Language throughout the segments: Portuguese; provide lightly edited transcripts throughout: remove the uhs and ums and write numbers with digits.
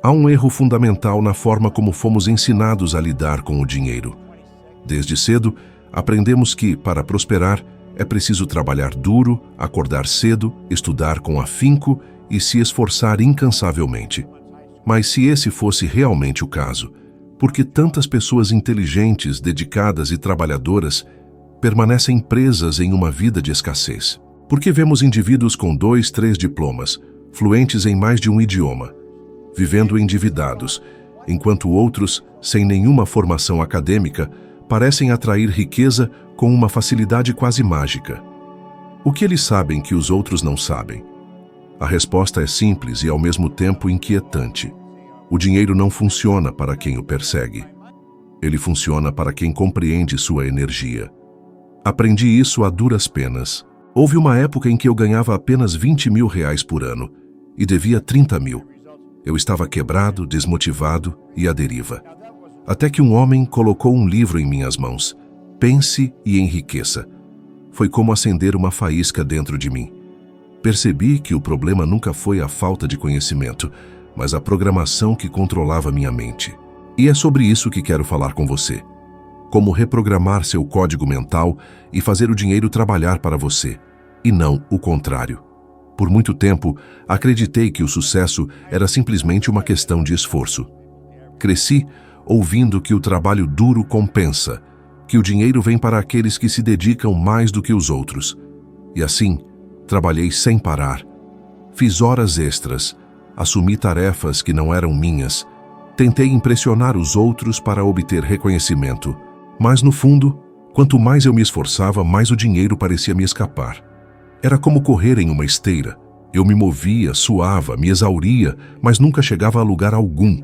Há um erro fundamental na forma como fomos ensinados a lidar com o dinheiro. Desde cedo, aprendemos que, para prosperar, é preciso trabalhar duro, acordar cedo, estudar com afinco e se esforçar incansavelmente. Mas se esse fosse realmente o caso, por que tantas pessoas inteligentes, dedicadas e trabalhadoras permanecem presas em uma vida de escassez? Por que vemos indivíduos com 2, 3 diplomas, fluentes em mais de um idioma, vivendo endividados, enquanto outros, sem nenhuma formação acadêmica, parecem atrair riqueza com uma facilidade quase mágica? O que eles sabem que os outros não sabem? A resposta é simples e ao mesmo tempo inquietante. O dinheiro não funciona para quem o persegue. Ele funciona para quem compreende sua energia. Aprendi isso a duras penas. Houve uma época em que eu ganhava apenas R$20.000 por ano e devia 30 mil. Eu estava quebrado, desmotivado e à deriva. Até que um homem colocou um livro em minhas mãos. Pense e enriqueça. Foi como acender uma faísca dentro de mim. Percebi que o problema nunca foi a falta de conhecimento, mas a programação que controlava minha mente. E é sobre isso que quero falar com você. Como reprogramar seu código mental e fazer o dinheiro trabalhar para você, e não o contrário. Por muito tempo, acreditei que o sucesso era simplesmente uma questão de esforço. Cresci ouvindo que o trabalho duro compensa, que o dinheiro vem para aqueles que se dedicam mais do que os outros. E assim, trabalhei sem parar. Fiz horas extras, assumi tarefas que não eram minhas, tentei impressionar os outros para obter reconhecimento. Mas, no fundo, quanto mais eu me esforçava, mais o dinheiro parecia me escapar. Era como correr em uma esteira. Eu me movia, suava, me exauria, mas nunca chegava a lugar algum.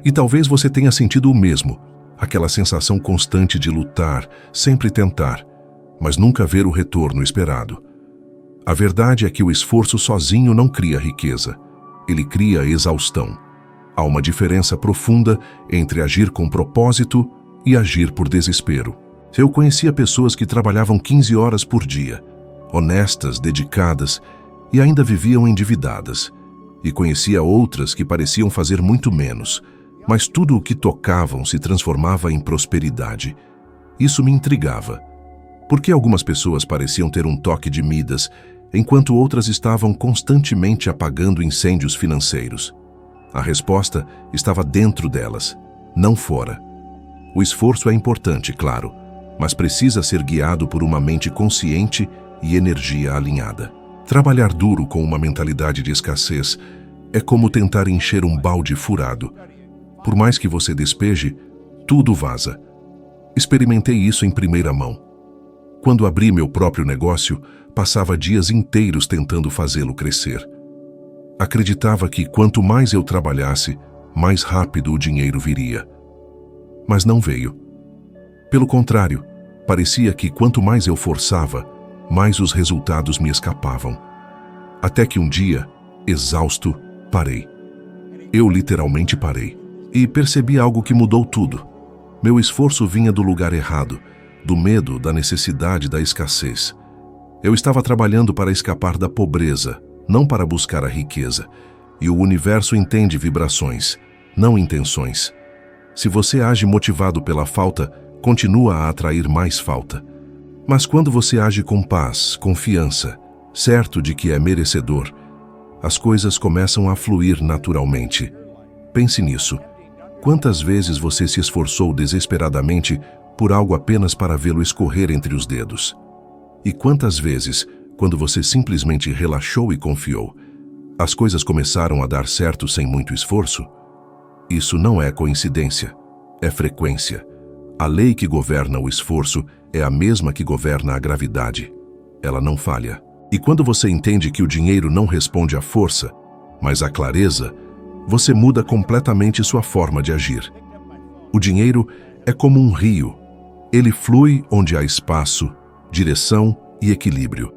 E talvez você tenha sentido o mesmo, aquela sensação constante de lutar, sempre tentar, mas nunca ver o retorno esperado. A verdade é que o esforço sozinho não cria riqueza. Ele cria exaustão. Há uma diferença profunda entre agir com propósito e agir por desespero. Eu conhecia pessoas que trabalhavam 15 horas por dia, honestas, dedicadas, e ainda viviam endividadas. E conhecia outras que pareciam fazer muito menos, mas tudo o que tocavam se transformava em prosperidade. Isso me intrigava. Por que algumas pessoas pareciam ter um toque de Midas, enquanto outras estavam constantemente apagando incêndios financeiros? A resposta estava dentro delas, não fora. O esforço é importante, claro, mas precisa ser guiado por uma mente consciente e energia alinhada. Trabalhar duro com uma mentalidade de escassez é como tentar encher um balde furado. Por mais que você despeje, tudo vaza. Experimentei isso em primeira mão. Quando abri meu próprio negócio, passava dias inteiros tentando fazê-lo crescer. Acreditava que quanto mais eu trabalhasse, mais rápido o dinheiro viria. Mas não veio. Pelo contrário, parecia que quanto mais eu forçava, mais os resultados me escapavam. Até que um dia, exausto, parei. Eu literalmente parei. E percebi algo que mudou tudo. Meu esforço vinha do lugar errado, do medo, da necessidade, da escassez. Eu estava trabalhando para escapar da pobreza, não para buscar a riqueza. E o universo entende vibrações, não intenções. Se você age motivado pela falta, continua a atrair mais falta. Mas quando você age com paz, confiança, certo de que é merecedor, as coisas começam a fluir naturalmente. Pense nisso. Quantas vezes você se esforçou desesperadamente por algo apenas para vê-lo escorrer entre os dedos? E quantas vezes, quando você simplesmente relaxou e confiou, as coisas começaram a dar certo sem muito esforço? Isso não é coincidência, é frequência. A lei que governa o esforço é a mesma que governa a gravidade. Ela não falha. E quando você entende que o dinheiro não responde à força, mas à clareza, você muda completamente sua forma de agir. O dinheiro é como um rio. Ele flui onde há espaço, direção e equilíbrio.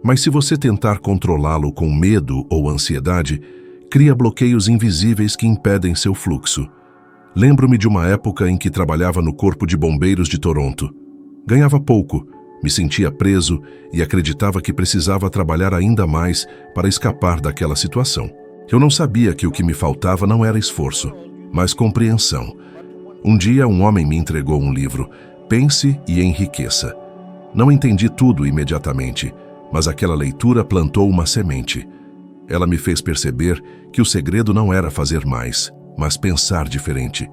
Mas se você tentar controlá-lo com medo ou ansiedade, cria bloqueios invisíveis que impedem seu fluxo. Lembro-me de uma época em que trabalhava no Corpo de Bombeiros de Toronto. Ganhava pouco, me sentia preso e acreditava que precisava trabalhar ainda mais para escapar daquela situação. Eu não sabia que o que me faltava não era esforço, mas compreensão. Um dia, um homem me entregou um livro, Pense e Enriqueça. Não entendi tudo imediatamente, mas aquela leitura plantou uma semente. Ela me fez perceber que o segredo não era fazer mais, mas pensar diferente.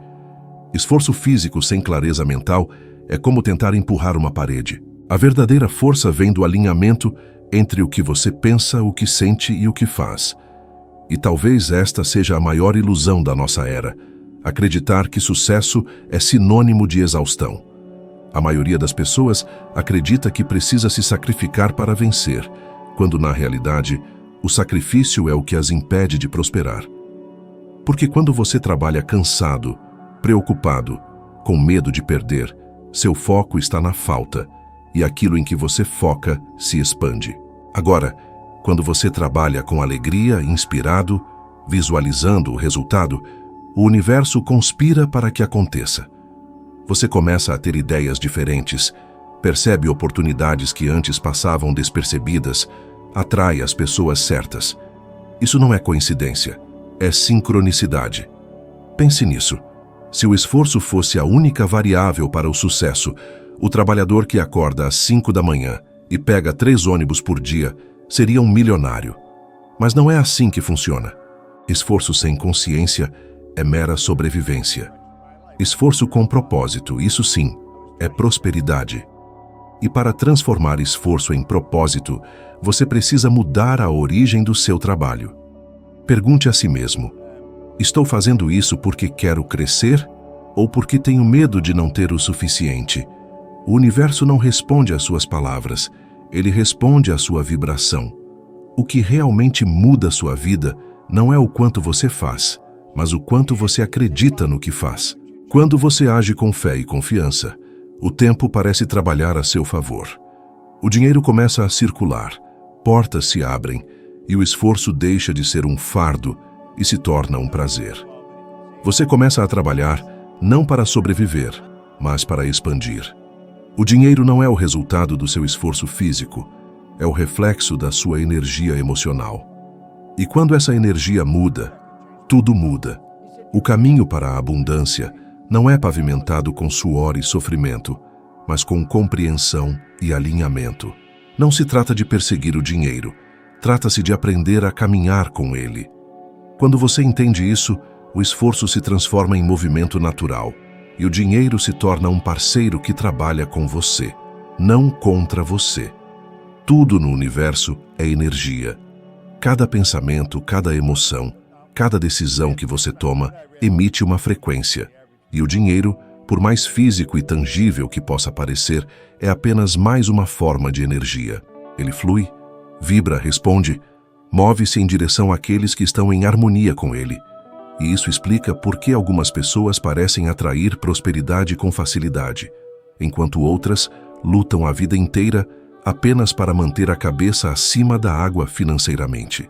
Esforço físico sem clareza mental é como tentar empurrar uma parede. A verdadeira força vem do alinhamento entre o que você pensa, o que sente e o que faz. E talvez esta seja a maior ilusão da nossa era, acreditar que sucesso é sinônimo de exaustão. A maioria das pessoas acredita que precisa se sacrificar para vencer, quando na realidade o sacrifício é o que as impede de prosperar. Porque quando você trabalha cansado, preocupado, com medo de perder, seu foco está na falta, e aquilo em que você foca se expande. Agora, quando você trabalha com alegria, inspirado, visualizando o resultado, o universo conspira para que aconteça. Você começa a ter ideias diferentes, percebe oportunidades que antes passavam despercebidas, atrai as pessoas certas. Isso não é coincidência, é sincronicidade. Pense nisso. Se o esforço fosse a única variável para o sucesso, o trabalhador que acorda às 5 da manhã e pega 3 ônibus por dia seria um milionário. Mas não é assim que funciona. Esforço sem consciência é mera sobrevivência. Esforço com propósito, isso sim, é prosperidade. E para transformar esforço em propósito, você precisa mudar a origem do seu trabalho. Pergunte a si mesmo: estou fazendo isso porque quero crescer ou porque tenho medo de não ter o suficiente? O universo não responde às suas palavras, ele responde à sua vibração. O que realmente muda sua vida não é o quanto você faz, mas o quanto você acredita no que faz. Quando você age com fé e confiança, o tempo parece trabalhar a seu favor. O dinheiro começa a circular, portas se abrem e o esforço deixa de ser um fardo e se torna um prazer. Você começa a trabalhar não para sobreviver, mas para expandir. O dinheiro não é o resultado do seu esforço físico, é o reflexo da sua energia emocional. E quando essa energia muda, tudo muda. O caminho para a abundância não é pavimentado com suor e sofrimento, mas com compreensão e alinhamento. Não se trata de perseguir o dinheiro, trata-se de aprender a caminhar com ele. Quando você entende isso, o esforço se transforma em movimento natural e o dinheiro se torna um parceiro que trabalha com você, não contra você. Tudo no universo é energia. Cada pensamento, cada emoção, cada decisão que você toma emite uma frequência. E o dinheiro, por mais físico e tangível que possa parecer, é apenas mais uma forma de energia. Ele flui, vibra, responde, move-se em direção àqueles que estão em harmonia com ele. E isso explica por que algumas pessoas parecem atrair prosperidade com facilidade, enquanto outras lutam a vida inteira apenas para manter a cabeça acima da água financeiramente.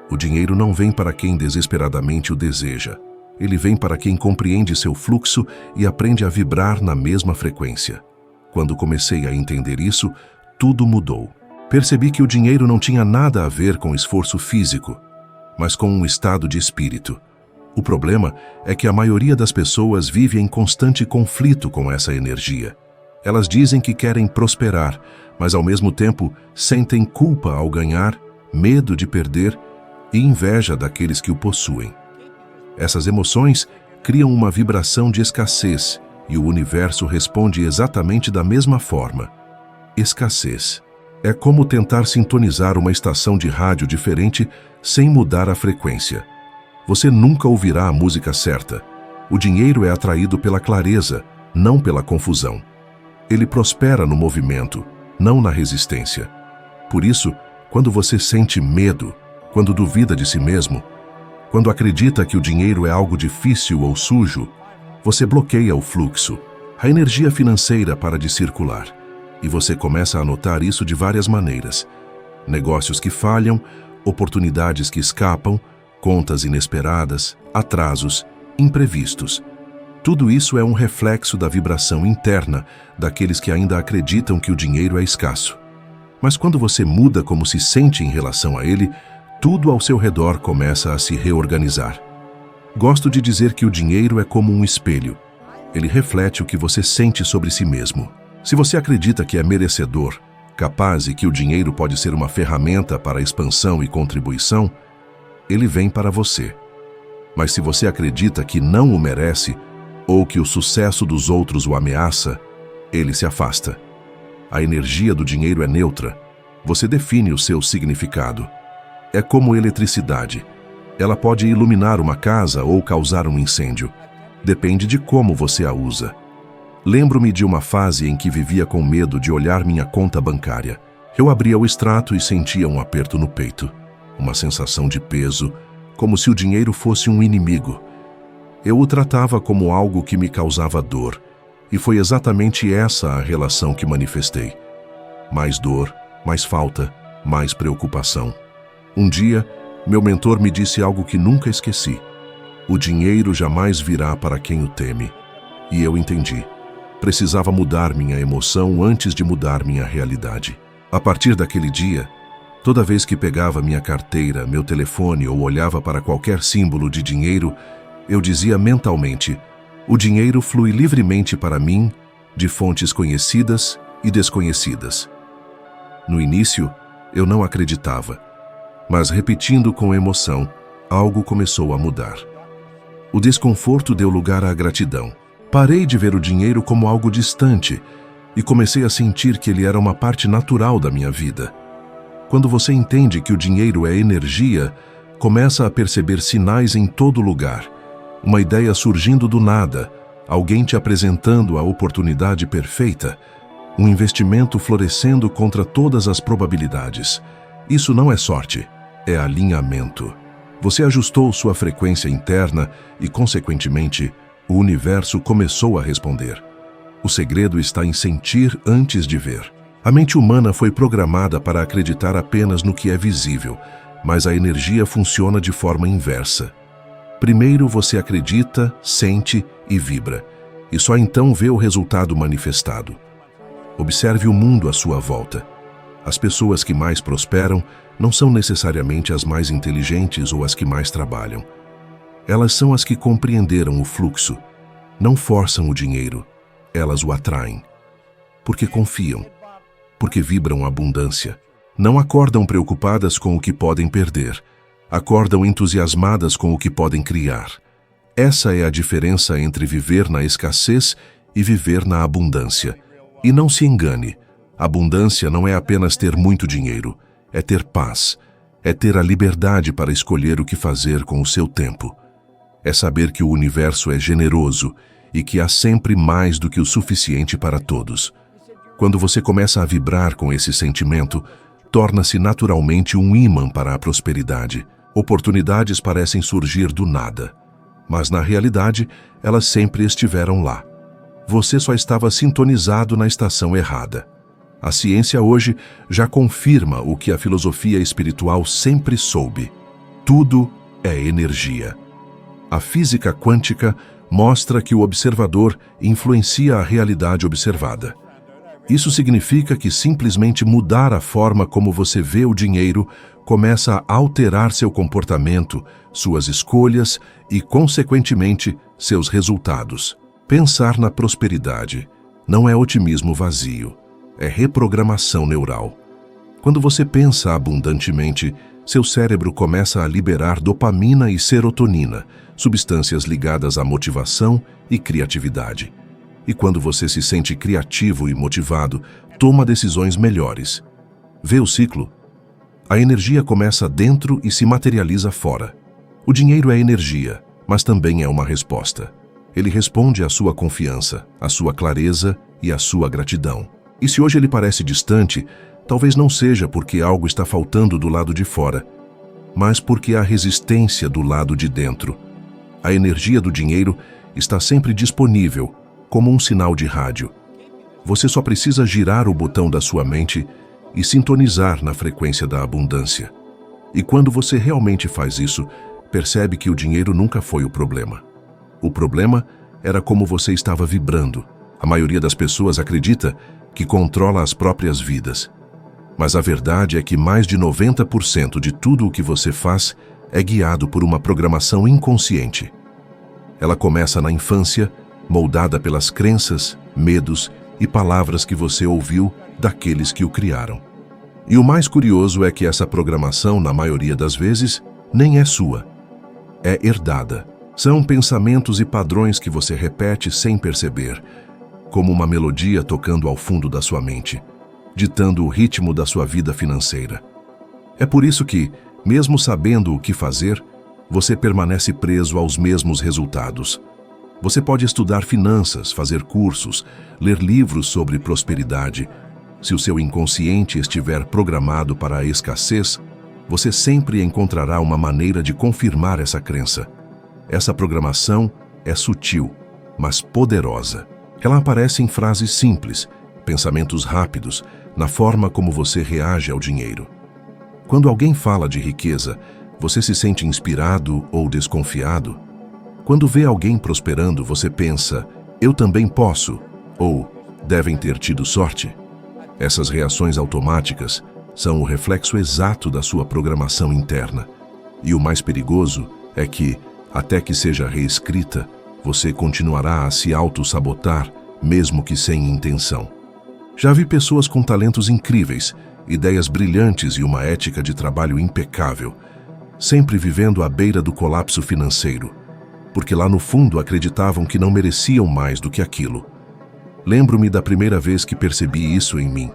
O dinheiro não vem para quem desesperadamente o deseja. Ele vem para quem compreende seu fluxo e aprende a vibrar na mesma frequência. Quando comecei a entender isso, tudo mudou. Percebi que o dinheiro não tinha nada a ver com esforço físico, mas com um estado de espírito. O problema é que a maioria das pessoas vive em constante conflito com essa energia. Elas dizem que querem prosperar, mas ao mesmo tempo sentem culpa ao ganhar, medo de perder e inveja daqueles que o possuem. Essas emoções criam uma vibração de escassez e o universo responde exatamente da mesma forma. Escassez. É como tentar sintonizar uma estação de rádio diferente sem mudar a frequência. Você nunca ouvirá a música certa. O dinheiro é atraído pela clareza, não pela confusão. Ele prospera no movimento, não na resistência. Por isso, quando você sente medo, quando duvida de si mesmo, quando acredita que o dinheiro é algo difícil ou sujo, você bloqueia o fluxo, a energia financeira para de circular. E você começa a notar isso de várias maneiras. Negócios que falham, oportunidades que escapam, contas inesperadas, atrasos, imprevistos. Tudo isso é um reflexo da vibração interna daqueles que ainda acreditam que o dinheiro é escasso. Mas quando você muda como se sente em relação a ele, tudo ao seu redor começa a se reorganizar. Gosto de dizer que o dinheiro é como um espelho. Ele reflete o que você sente sobre si mesmo. Se você acredita que é merecedor, capaz e que o dinheiro pode ser uma ferramenta para expansão e contribuição, ele vem para você. Mas se você acredita que não o merece, ou que o sucesso dos outros o ameaça, ele se afasta. A energia do dinheiro é neutra. Você define o seu significado. É como eletricidade. Ela pode iluminar uma casa ou causar um incêndio. Depende de como você a usa. Lembro-me de uma fase em que vivia com medo de olhar minha conta bancária. Eu abria o extrato e sentia um aperto no peito. Uma sensação de peso, como se o dinheiro fosse um inimigo. Eu o tratava como algo que me causava dor. E foi exatamente essa a relação que manifestei. Mais dor, mais falta, mais preocupação. Um dia, meu mentor me disse algo que nunca esqueci. O dinheiro jamais virá para quem o teme. E eu entendi. Precisava mudar minha emoção antes de mudar minha realidade. A partir daquele dia, toda vez que pegava minha carteira, meu telefone ou olhava para qualquer símbolo de dinheiro, eu dizia mentalmente: o dinheiro flui livremente para mim, de fontes conhecidas e desconhecidas. No início, eu não acreditava, mas repetindo com emoção, algo começou a mudar. O desconforto deu lugar à gratidão. Parei de ver o dinheiro como algo distante e comecei a sentir que ele era uma parte natural da minha vida. Quando você entende que o dinheiro é energia, começa a perceber sinais em todo lugar. Uma ideia surgindo do nada, alguém te apresentando a oportunidade perfeita, um investimento florescendo contra todas as probabilidades. Isso não é sorte, é alinhamento. Você ajustou sua frequência interna e, consequentemente, o universo começou a responder. O segredo está em sentir antes de ver. A mente humana foi programada para acreditar apenas no que é visível, mas a energia funciona de forma inversa. Primeiro você acredita, sente e vibra, e só então vê o resultado manifestado. Observe o mundo à sua volta. As pessoas que mais prosperam não são necessariamente as mais inteligentes ou as que mais trabalham. Elas são as que compreenderam o fluxo, não forçam o dinheiro, elas o atraem. Porque confiam, porque vibram abundância. Não acordam preocupadas com o que podem perder, acordam entusiasmadas com o que podem criar. Essa é a diferença entre viver na escassez e viver na abundância. E não se engane, abundância não é apenas ter muito dinheiro, é ter paz, é ter a liberdade para escolher o que fazer com o seu tempo. É saber que o universo é generoso e que há sempre mais do que o suficiente para todos. Quando você começa a vibrar com esse sentimento, torna-se naturalmente um ímã para a prosperidade. Oportunidades parecem surgir do nada, mas na realidade elas sempre estiveram lá. Você só estava sintonizado na estação errada. A ciência hoje já confirma o que a filosofia espiritual sempre soube. Tudo é energia. A física quântica mostra que o observador influencia a realidade observada. Isso significa que simplesmente mudar a forma como você vê o dinheiro começa a alterar seu comportamento, suas escolhas e, consequentemente, seus resultados. Pensar na prosperidade não é otimismo vazio, é reprogramação neural. Quando você pensa abundantemente, seu cérebro começa a liberar dopamina e serotonina, substâncias ligadas à motivação e criatividade. E quando você se sente criativo e motivado, toma decisões melhores. Vê o ciclo? A energia começa dentro e se materializa fora. O dinheiro é energia, mas também é uma resposta. Ele responde à sua confiança, à sua clareza e à sua gratidão. E se hoje ele parece distante, talvez não seja porque algo está faltando do lado de fora, mas porque há resistência do lado de dentro. A energia do dinheiro está sempre disponível, como um sinal de rádio. Você só precisa girar o botão da sua mente e sintonizar na frequência da abundância. E quando você realmente faz isso, percebe que o dinheiro nunca foi o problema. O problema era como você estava vibrando. A maioria das pessoas acredita que controla as próprias vidas. Mas a verdade é que mais de 90% de tudo o que você faz é guiado por uma programação inconsciente. Ela começa na infância, moldada pelas crenças, medos e palavras que você ouviu daqueles que o criaram. E o mais curioso é que essa programação, na maioria das vezes, nem é sua. É herdada. São pensamentos e padrões que você repete sem perceber, como uma melodia tocando ao fundo da sua mente, ditando o ritmo da sua vida financeira. É por isso que, mesmo sabendo o que fazer, você permanece preso aos mesmos resultados. Você pode estudar finanças, fazer cursos, ler livros sobre prosperidade. Se o seu inconsciente estiver programado para a escassez, você sempre encontrará uma maneira de confirmar essa crença. Essa programação é sutil, mas poderosa. Ela aparece em frases simples, pensamentos rápidos, na forma como você reage ao dinheiro. Quando alguém fala de riqueza, você se sente inspirado ou desconfiado? Quando vê alguém prosperando, você pensa, eu também posso, ou devem ter tido sorte? Essas reações automáticas são o reflexo exato da sua programação interna. E o mais perigoso é que, até que seja reescrita, você continuará a se auto-sabotar, mesmo que sem intenção. Já vi pessoas com talentos incríveis, ideias brilhantes e uma ética de trabalho impecável, sempre vivendo à beira do colapso financeiro, porque lá no fundo acreditavam que não mereciam mais do que aquilo. Lembro-me da primeira vez que percebi isso em mim.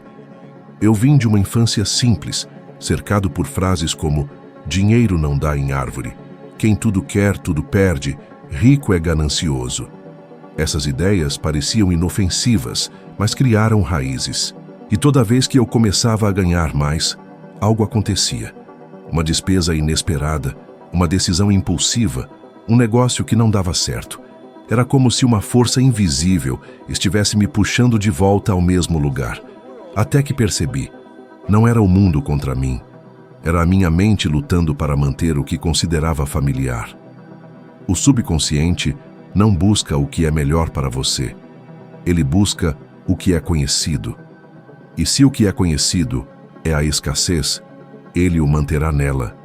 Eu vim de uma infância simples, cercado por frases como dinheiro não dá em árvore, quem tudo quer, tudo perde, rico é ganancioso. Essas ideias pareciam inofensivas, mas criaram raízes. E toda vez que eu começava a ganhar mais, algo acontecia. Uma despesa inesperada, uma decisão impulsiva, um negócio que não dava certo. Era como se uma força invisível estivesse me puxando de volta ao mesmo lugar. Até que percebi, não era o mundo contra mim. Era a minha mente lutando para manter o que considerava familiar. O subconsciente não busca o que é melhor para você. Ele busca o que é conhecido. E se o que é conhecido é a escassez, ele o manterá nela,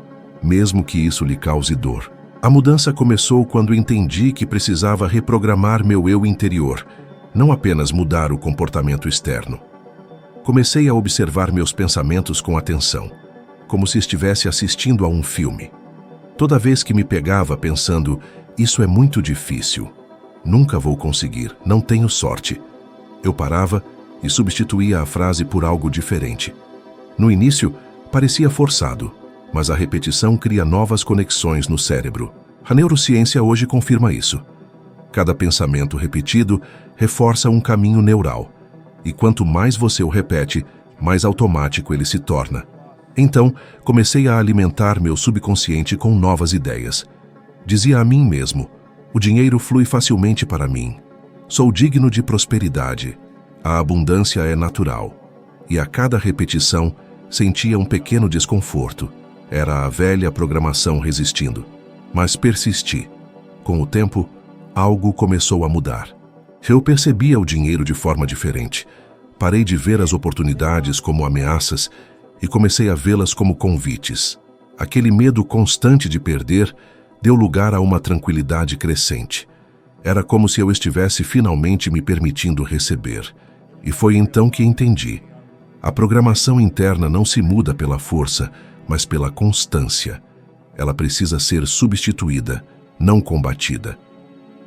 mesmo que isso lhe cause dor. A mudança começou quando entendi que precisava reprogramar meu eu interior, não apenas mudar o comportamento externo. Comecei a observar meus pensamentos com atenção, como se estivesse assistindo a um filme. Toda vez que me pegava pensando, isso é muito difícil, nunca vou conseguir, não tenho sorte, eu parava e substituía a frase por algo diferente. No início, parecia forçado, mas a repetição cria novas conexões no cérebro. A neurociência hoje confirma isso. Cada pensamento repetido reforça um caminho neural, e quanto mais você o repete, mais automático ele se torna. Então, comecei a alimentar meu subconsciente com novas ideias. Dizia a mim mesmo, o dinheiro flui facilmente para mim. Sou digno de prosperidade. A abundância é natural. E a cada repetição, sentia um pequeno desconforto. Era a velha programação resistindo. Mas persisti. Com o tempo, algo começou a mudar. Eu percebia o dinheiro de forma diferente. Parei de ver as oportunidades como ameaças e comecei a vê-las como convites. Aquele medo constante de perder deu lugar a uma tranquilidade crescente. Era como se eu estivesse finalmente me permitindo receber. E foi então que entendi. A programação interna não se muda pela força, mas pela constância. Ela precisa ser substituída, não combatida.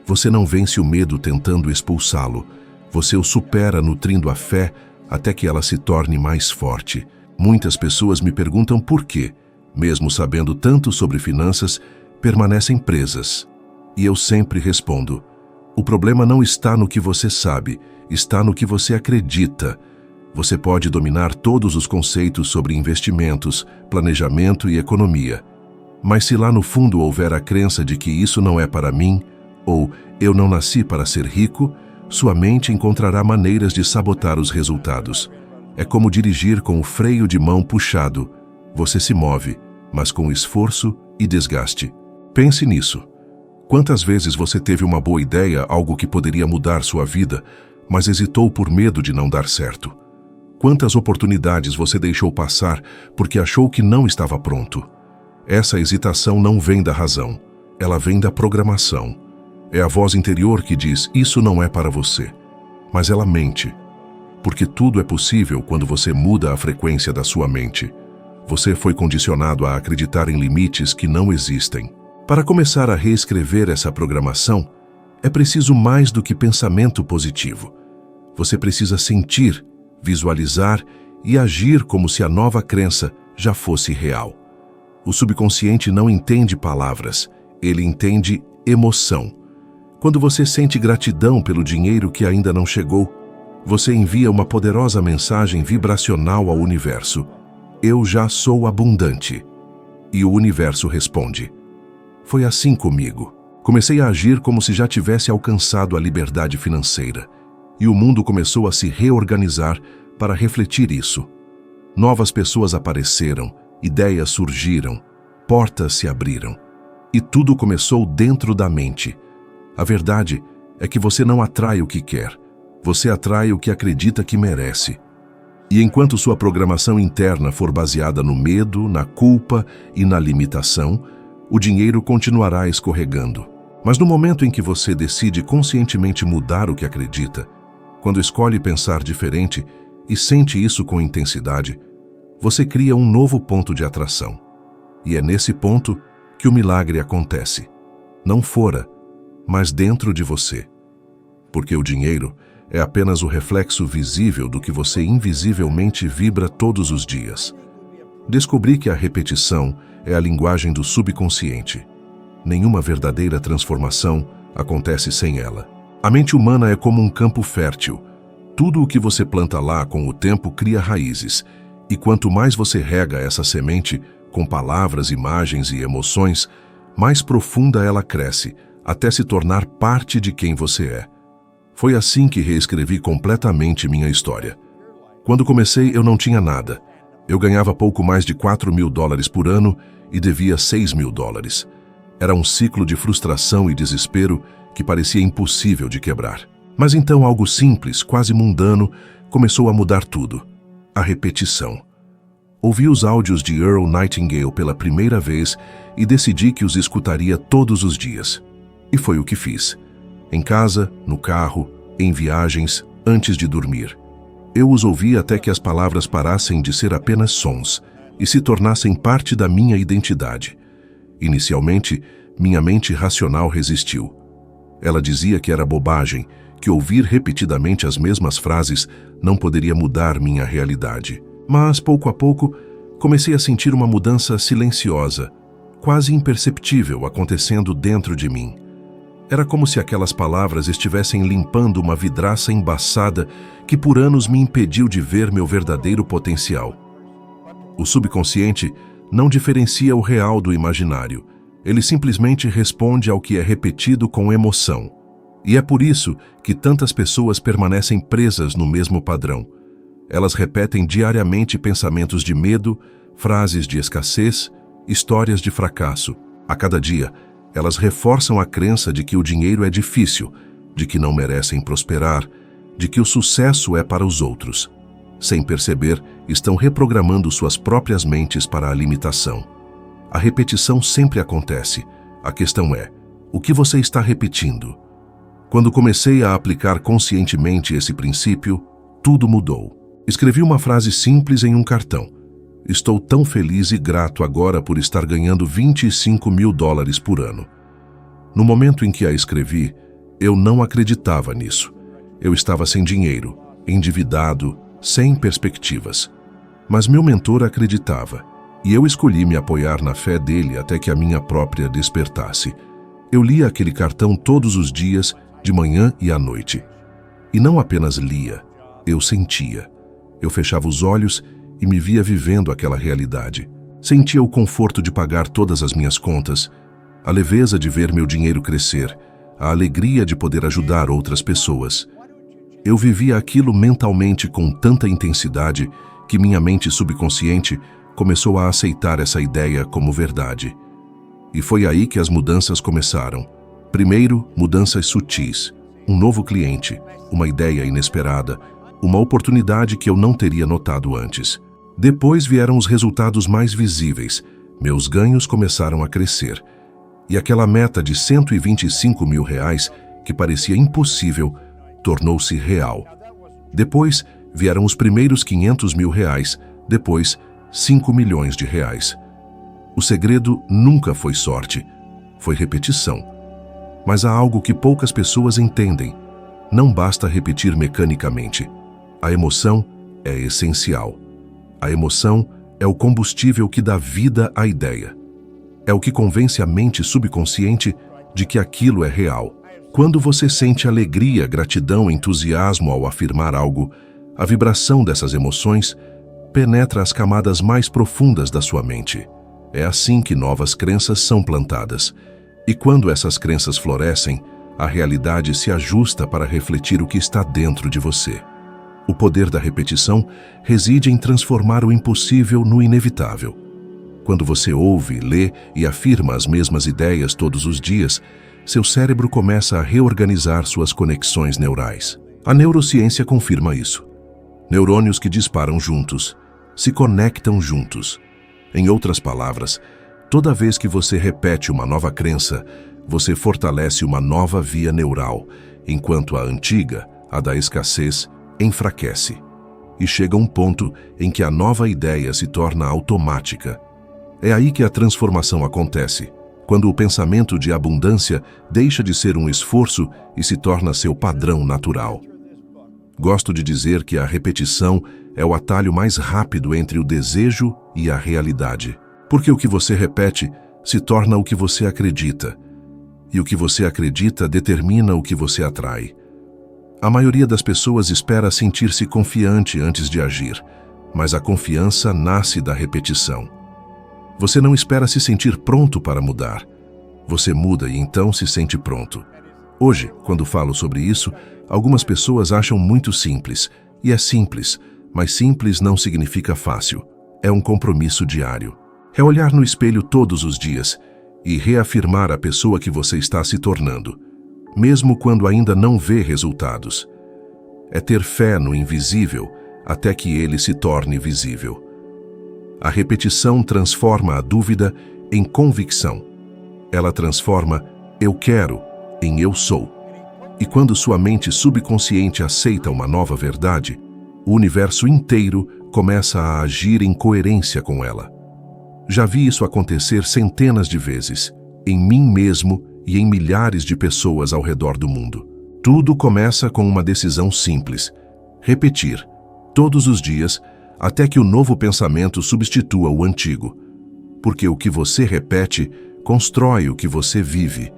Você não vence o medo tentando expulsá-lo. Você o supera nutrindo a fé até que ela se torne mais forte. Muitas pessoas me perguntam por quê, mesmo sabendo tanto sobre finanças, permanecem presas. E eu sempre respondo, o problema não está no que você sabe, está no que você acredita. Você pode dominar todos os conceitos sobre investimentos, planejamento e economia. Mas se lá no fundo houver a crença de que isso não é para mim, ou eu não nasci para ser rico, sua mente encontrará maneiras de sabotar os resultados. É como dirigir com o freio de mão puxado. Você se move, mas com esforço e desgaste. Pense nisso. Quantas vezes você teve uma boa ideia, algo que poderia mudar sua vida, mas hesitou por medo de não dar certo? quantas oportunidades você deixou passar porque achou que não estava pronto. Essa hesitação não vem da razão, ela vem da programação. É a voz interior que diz, isso não é para você. Mas ela mente, porque tudo é possível quando você muda a frequência da sua mente. Você foi condicionado a acreditar em limites que não existem. Para começar a reescrever essa programação, é preciso mais do que pensamento positivo. Você precisa sentir, visualizar e agir como se a nova crença já fosse real. O subconsciente não entende palavras, ele entende emoção. Quando você sente gratidão pelo dinheiro que ainda não chegou, você envia uma poderosa mensagem vibracional ao universo. Eu já sou abundante. E o universo responde. Foi assim comigo. Comecei a agir como se já tivesse alcançado a liberdade financeira. E o mundo começou a se reorganizar para refletir isso. Novas pessoas apareceram, ideias surgiram, portas se abriram. E tudo começou dentro da mente. A verdade é que você não atrai o que quer. Você atrai o que acredita que merece. E enquanto sua programação interna for baseada no medo, na culpa e na limitação, o dinheiro continuará escorregando. Mas no momento em que você decide conscientemente mudar o que acredita, quando escolhe pensar diferente e sente isso com intensidade, você cria um novo ponto de atração. E é nesse ponto que o milagre acontece. Não fora, mas dentro de você. Porque o dinheiro é apenas o reflexo visível do que você invisivelmente vibra todos os dias. Descobri que a repetição é a linguagem do subconsciente. Nenhuma verdadeira transformação acontece sem ela. A mente humana é como um campo fértil. Tudo o que você planta lá com o tempo cria raízes. E quanto mais você rega essa semente com palavras, imagens e emoções, mais profunda ela cresce, até se tornar parte de quem você é. Foi assim que reescrevi completamente minha história. Quando comecei, eu não tinha nada. Eu ganhava pouco mais de $4.000 por ano e devia $6.000. Era um ciclo de frustração e desespero que parecia impossível de quebrar. Mas então algo simples, quase mundano, começou a mudar tudo. A repetição. Ouvi os áudios de Earl Nightingale pela primeira vez e decidi que os escutaria todos os dias. E foi o que fiz. Em casa, no carro, em viagens, antes de dormir. Eu os ouvi até que as palavras parassem de ser apenas sons e se tornassem parte da minha identidade. Inicialmente, minha mente racional resistiu. Ela dizia que era bobagem, que ouvir repetidamente as mesmas frases não poderia mudar minha realidade. Mas, pouco a pouco, comecei a sentir uma mudança silenciosa, quase imperceptível, acontecendo dentro de mim. Era como se aquelas palavras estivessem limpando uma vidraça embaçada que por anos me impediu de ver meu verdadeiro potencial. O subconsciente não diferencia o real do imaginário. Ele simplesmente responde ao que é repetido com emoção. E é por isso que tantas pessoas permanecem presas no mesmo padrão. Elas repetem diariamente pensamentos de medo, frases de escassez, histórias de fracasso. A cada dia, elas reforçam a crença de que o dinheiro é difícil, de que não merecem prosperar, de que o sucesso é para os outros. Sem perceber, estão reprogramando suas próprias mentes para a limitação. A repetição sempre acontece. A questão é, o que você está repetindo? Quando comecei a aplicar conscientemente esse princípio, tudo mudou. Escrevi uma frase simples em um cartão. Estou tão feliz e grato agora por estar ganhando $25.000 por ano. No momento em que a escrevi, eu não acreditava nisso. Eu estava sem dinheiro, endividado, sem perspectivas. Mas meu mentor acreditava, e eu escolhi me apoiar na fé dele até que a minha própria despertasse. Eu lia aquele cartão todos os dias, de manhã e à noite. E não apenas lia, eu sentia. Eu fechava os olhos e me via vivendo aquela realidade. Sentia o conforto de pagar todas as minhas contas, a leveza de ver meu dinheiro crescer, a alegria de poder ajudar outras pessoas. Eu vivia aquilo mentalmente com tanta intensidade que minha mente subconsciente começou a aceitar essa ideia como verdade. E foi aí que as mudanças começaram. Primeiro, mudanças sutis. Um novo cliente, uma ideia inesperada, uma oportunidade que eu não teria notado antes. Depois vieram os resultados mais visíveis. Meus ganhos começaram a crescer. E aquela meta de R$125 mil, que parecia impossível, tornou-se real. Depois vieram os primeiros R$500 mil, depois R$5 milhões. O segredo nunca foi sorte, foi repetição. Mas há algo que poucas pessoas entendem. Não basta repetir mecanicamente. A emoção é essencial. A emoção é o combustível que dá vida à ideia. É o que convence a mente subconsciente de que aquilo é real. Quando você sente alegria, gratidão, entusiasmo ao afirmar algo, a vibração dessas emoções penetra as camadas mais profundas da sua mente. É assim que novas crenças são plantadas. E quando essas crenças florescem, a realidade se ajusta para refletir o que está dentro de você. O poder da repetição reside em transformar o impossível no inevitável. Quando você ouve, lê e afirma as mesmas ideias todos os dias, seu cérebro começa a reorganizar suas conexões neurais. A neurociência confirma isso. Neurônios que disparam juntos, se conectam juntos. Em outras palavras, toda vez que você repete uma nova crença, você fortalece uma nova via neural, enquanto a antiga, a da escassez, enfraquece. E chega um ponto em que a nova ideia se torna automática. É aí que a transformação acontece, quando o pensamento de abundância deixa de ser um esforço e se torna seu padrão natural. Gosto de dizer que a repetição é o atalho mais rápido entre o desejo e a realidade. Porque o que você repete se torna o que você acredita. E o que você acredita determina o que você atrai. A maioria das pessoas espera sentir-se confiante antes de agir, mas a confiança nasce da repetição. Você não espera se sentir pronto para mudar. Você muda e então se sente pronto. Hoje, quando falo sobre isso, algumas pessoas acham muito simples. E é simples, mas simples não significa fácil. É um compromisso diário. É olhar no espelho todos os dias e reafirmar a pessoa que você está se tornando, mesmo quando ainda não vê resultados. É ter fé no invisível até que ele se torne visível. A repetição transforma a dúvida em convicção. Ela transforma "eu quero" em "eu sou". E quando sua mente subconsciente aceita uma nova verdade, o universo inteiro começa a agir em coerência com ela. Já vi isso acontecer centenas de vezes, em mim mesmo e em milhares de pessoas ao redor do mundo. Tudo começa com uma decisão simples: repetir, todos os dias, até que o novo pensamento substitua o antigo. Porque o que você repete constrói o que você vive.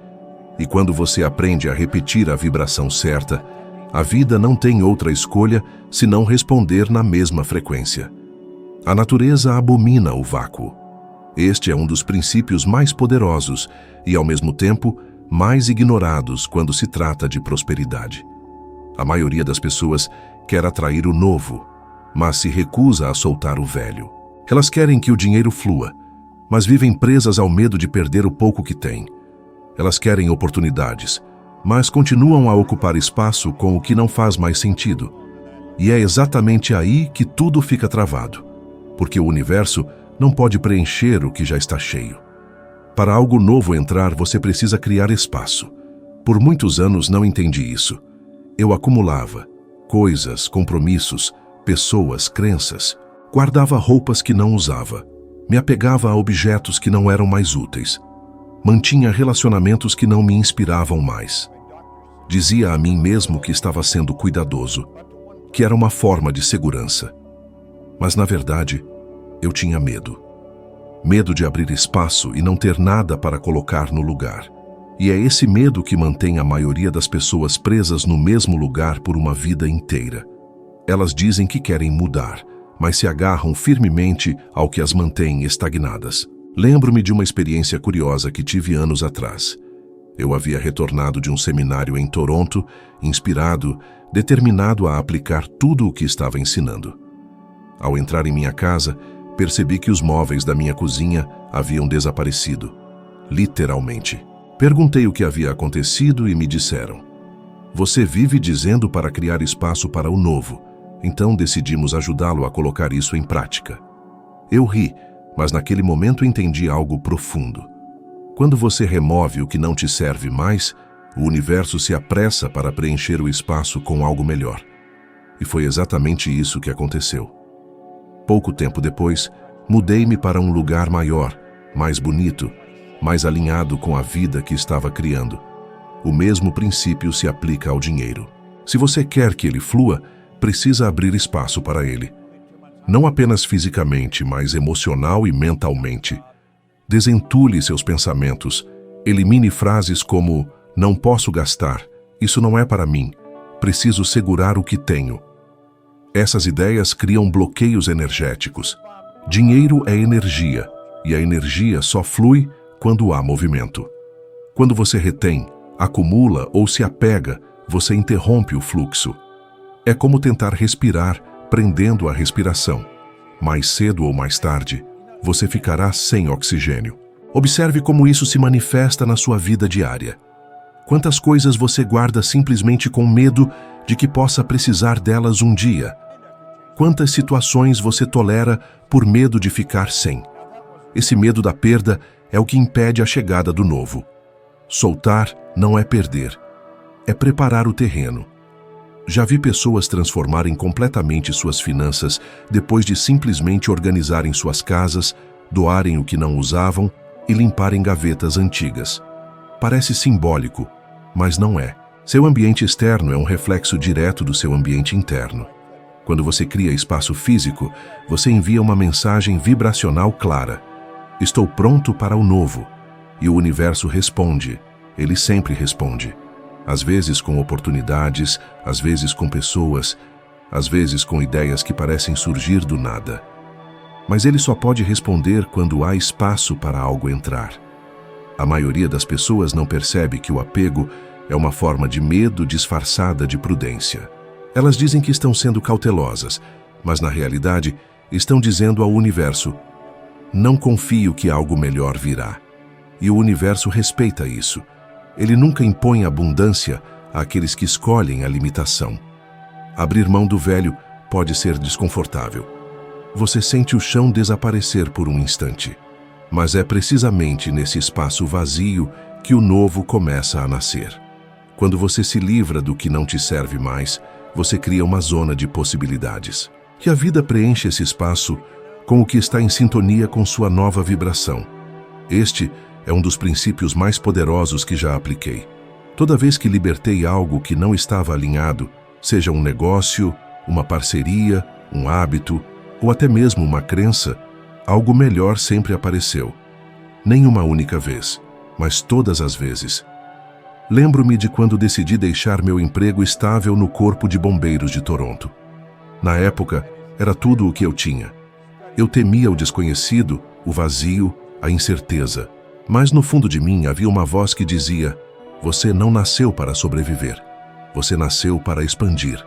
E quando você aprende a repetir a vibração certa, a vida não tem outra escolha senão responder na mesma frequência. A natureza abomina o vácuo. Este é um dos princípios mais poderosos e, ao mesmo tempo, mais ignorados quando se trata de prosperidade. A maioria das pessoas quer atrair o novo, mas se recusa a soltar o velho. Elas querem que o dinheiro flua, mas vivem presas ao medo de perder o pouco que têm. Elas querem oportunidades, mas continuam a ocupar espaço com o que não faz mais sentido. E é exatamente aí que tudo fica travado, porque o universo não pode preencher o que já está cheio. Para algo novo entrar, você precisa criar espaço. Por muitos anos não entendi isso. Eu acumulava coisas, compromissos, pessoas, crenças. Guardava roupas que não usava. Me apegava a objetos que não eram mais úteis. Mantinha relacionamentos que não me inspiravam mais. Dizia a mim mesmo que estava sendo cuidadoso, que era uma forma de segurança. Mas, na verdade, eu tinha medo. Medo de abrir espaço e não ter nada para colocar no lugar. E é esse medo que mantém a maioria das pessoas presas no mesmo lugar por uma vida inteira. Elas dizem que querem mudar, mas se agarram firmemente ao que as mantém estagnadas. Lembro-me de uma experiência curiosa que tive anos atrás. Eu havia retornado de um seminário em Toronto, inspirado, determinado a aplicar tudo o que estava ensinando. Ao entrar em minha casa, percebi que os móveis da minha cozinha haviam desaparecido, literalmente. Perguntei o que havia acontecido e me disseram: "Você vive dizendo para criar espaço para o novo, Então decidimos ajudá-lo a colocar isso em prática. Eu ri, mas naquele momento entendi algo profundo. Quando você remove o que não te serve mais, o universo se apressa para preencher o espaço com algo melhor. E foi exatamente isso que aconteceu. Pouco tempo depois, mudei-me para um lugar maior, mais bonito, mais alinhado com a vida que estava criando. O mesmo princípio se aplica ao dinheiro. Se você quer que ele flua, precisa abrir espaço para ele. Não apenas fisicamente, mas emocional e mentalmente. Desentule seus pensamentos. Elimine frases como: não posso gastar, isso não é para mim, preciso segurar o que tenho. Essas ideias criam bloqueios energéticos. Dinheiro é energia, e a energia só flui quando há movimento. Quando você retém, acumula ou se apega, você interrompe o fluxo. É como tentar respirar, prendendo a respiração. Mais cedo ou mais tarde, você ficará sem oxigênio. Observe como isso se manifesta na sua vida diária. Quantas coisas você guarda simplesmente com medo de que possa precisar delas um dia? Quantas situações você tolera por medo de ficar sem? Esse medo da perda é o que impede a chegada do novo. Soltar não é perder, é preparar o terreno. Já vi pessoas transformarem completamente suas finanças depois de simplesmente organizarem suas casas, doarem o que não usavam e limparem gavetas antigas. Parece simbólico, mas não é. Seu ambiente externo é um reflexo direto do seu ambiente interno. Quando você cria espaço físico, você envia uma mensagem vibracional clara. Estou pronto para o novo. E o universo responde. Ele sempre responde. Às vezes com oportunidades, às vezes com pessoas, às vezes com ideias que parecem surgir do nada. Mas ele só pode responder quando há espaço para algo entrar. A maioria das pessoas não percebe que o apego é uma forma de medo disfarçada de prudência. Elas dizem que estão sendo cautelosas, mas na realidade estão dizendo ao universo: não confio que algo melhor virá. E o universo respeita isso. Ele nunca impõe abundância àqueles que escolhem a limitação. Abrir mão do velho pode ser desconfortável. Você sente o chão desaparecer por um instante. Mas é precisamente nesse espaço vazio que o novo começa a nascer. Quando você se livra do que não te serve mais, você cria uma zona de possibilidades. E a vida preenche esse espaço com o que está em sintonia com sua nova vibração. Este é um dos princípios mais poderosos que já apliquei. Toda vez que libertei algo que não estava alinhado, seja um negócio, uma parceria, um hábito ou até mesmo uma crença, algo melhor sempre apareceu. Nem uma única vez, mas todas as vezes. Lembro-me de quando decidi deixar meu emprego estável no Corpo de Bombeiros de Toronto. Na época, era tudo o que eu tinha. Eu temia o desconhecido, o vazio, a incerteza. Mas no fundo de mim havia uma voz que dizia: você não nasceu para sobreviver. Você nasceu para expandir.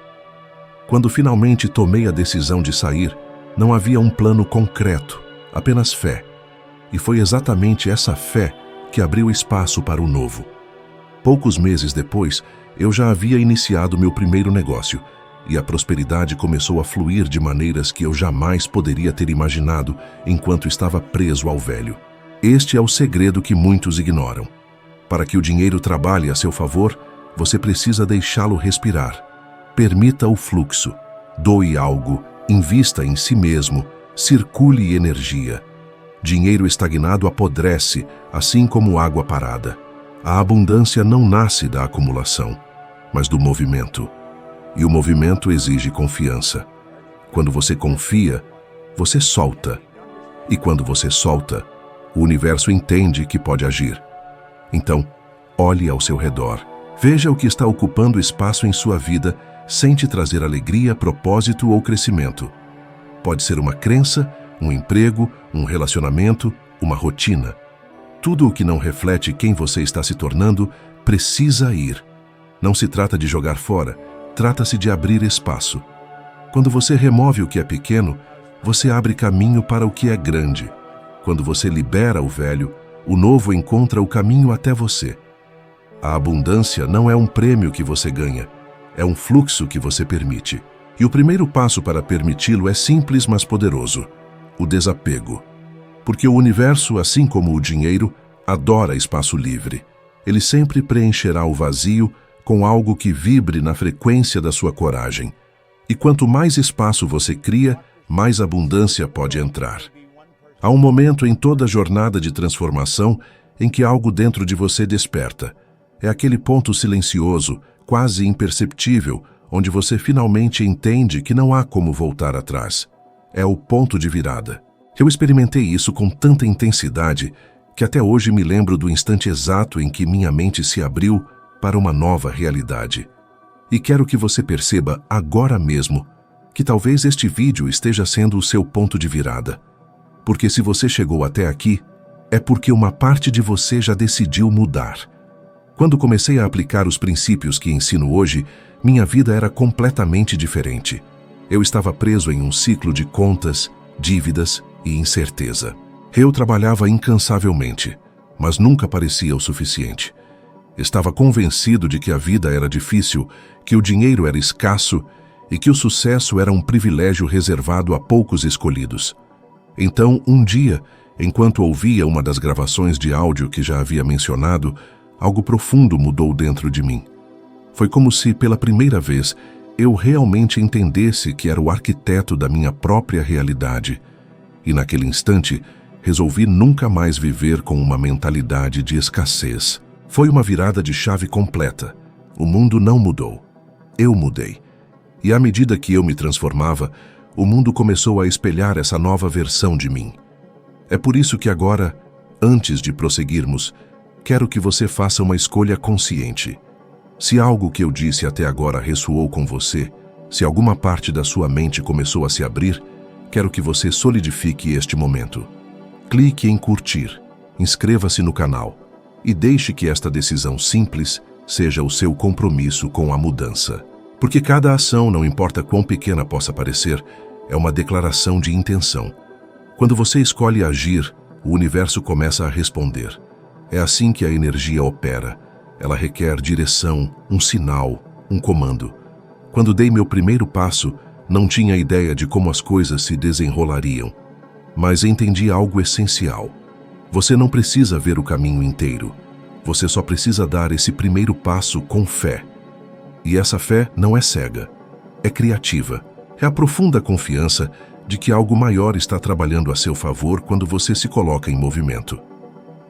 Quando finalmente tomei a decisão de sair, não havia um plano concreto, apenas fé. E foi exatamente essa fé que abriu espaço para o novo. Poucos meses depois, eu já havia iniciado meu primeiro negócio, e a prosperidade começou a fluir de maneiras que eu jamais poderia ter imaginado enquanto estava preso ao velho. Este é o segredo que muitos ignoram. Para que o dinheiro trabalhe a seu favor, você precisa deixá-lo respirar. Permita o fluxo. Doe algo, invista em si mesmo, circule energia. Dinheiro estagnado apodrece, assim como água parada. A abundância não nasce da acumulação, mas do movimento. E o movimento exige confiança. Quando você confia, você solta. E quando você solta, o universo entende que pode agir. Então, olhe ao seu redor. Veja o que está ocupando espaço em sua vida sem te trazer alegria, propósito ou crescimento. Pode ser uma crença, um emprego, um relacionamento, uma rotina. Tudo o que não reflete quem você está se tornando precisa ir. Não se trata de jogar fora, trata-se de abrir espaço. Quando você remove o que é pequeno, você abre caminho para o que é grande. Quando você libera o velho, o novo encontra o caminho até você. A abundância não é um prêmio que você ganha, é um fluxo que você permite. E o primeiro passo para permiti-lo é simples, mas poderoso: o desapego. Porque o universo, assim como o dinheiro, adora espaço livre. Ele sempre preencherá o vazio com algo que vibre na frequência da sua coragem. E quanto mais espaço você cria, mais abundância pode entrar. Há um momento em toda a jornada de transformação em que algo dentro de você desperta. É aquele ponto silencioso, quase imperceptível, onde você finalmente entende que não há como voltar atrás. É o ponto de virada. Eu experimentei isso com tanta intensidade que até hoje me lembro do instante exato em que minha mente se abriu para uma nova realidade. E quero que você perceba agora mesmo que talvez este vídeo esteja sendo o seu ponto de virada. Porque se você chegou até aqui, é porque uma parte de você já decidiu mudar. Quando comecei a aplicar os princípios que ensino hoje, minha vida era completamente diferente. Eu estava preso em um ciclo de contas, dívidas e incerteza. Eu trabalhava incansavelmente, mas nunca parecia o suficiente. Estava convencido de que a vida era difícil, que o dinheiro era escasso e que o sucesso era um privilégio reservado a poucos escolhidos. Então, um dia, enquanto ouvia uma das gravações de áudio que já havia mencionado, algo profundo mudou dentro de mim. Foi como se, pela primeira vez, eu realmente entendesse que era o arquiteto da minha própria realidade. E naquele instante, resolvi nunca mais viver com uma mentalidade de escassez. Foi uma virada de chave completa. O mundo não mudou. Eu mudei. E à medida que eu me transformava, o mundo começou a espelhar essa nova versão de mim. É por isso que agora, antes de prosseguirmos, quero que você faça uma escolha consciente. Se algo que eu disse até agora ressoou com você, se alguma parte da sua mente começou a se abrir, quero que você solidifique este momento. Clique em curtir, inscreva-se no canal e deixe que esta decisão simples seja o seu compromisso com a mudança. Porque cada ação, não importa quão pequena possa parecer, é uma declaração de intenção. Quando você escolhe agir, o universo começa a responder. É assim que a energia opera. Ela requer direção, um sinal, um comando. Quando dei meu primeiro passo, não tinha ideia de como as coisas se desenrolariam. Mas entendi algo essencial. Você não precisa ver o caminho inteiro. Você só precisa dar esse primeiro passo com fé. E essa fé não é cega, é criativa. É a profunda confiança de que algo maior está trabalhando a seu favor quando você se coloca em movimento.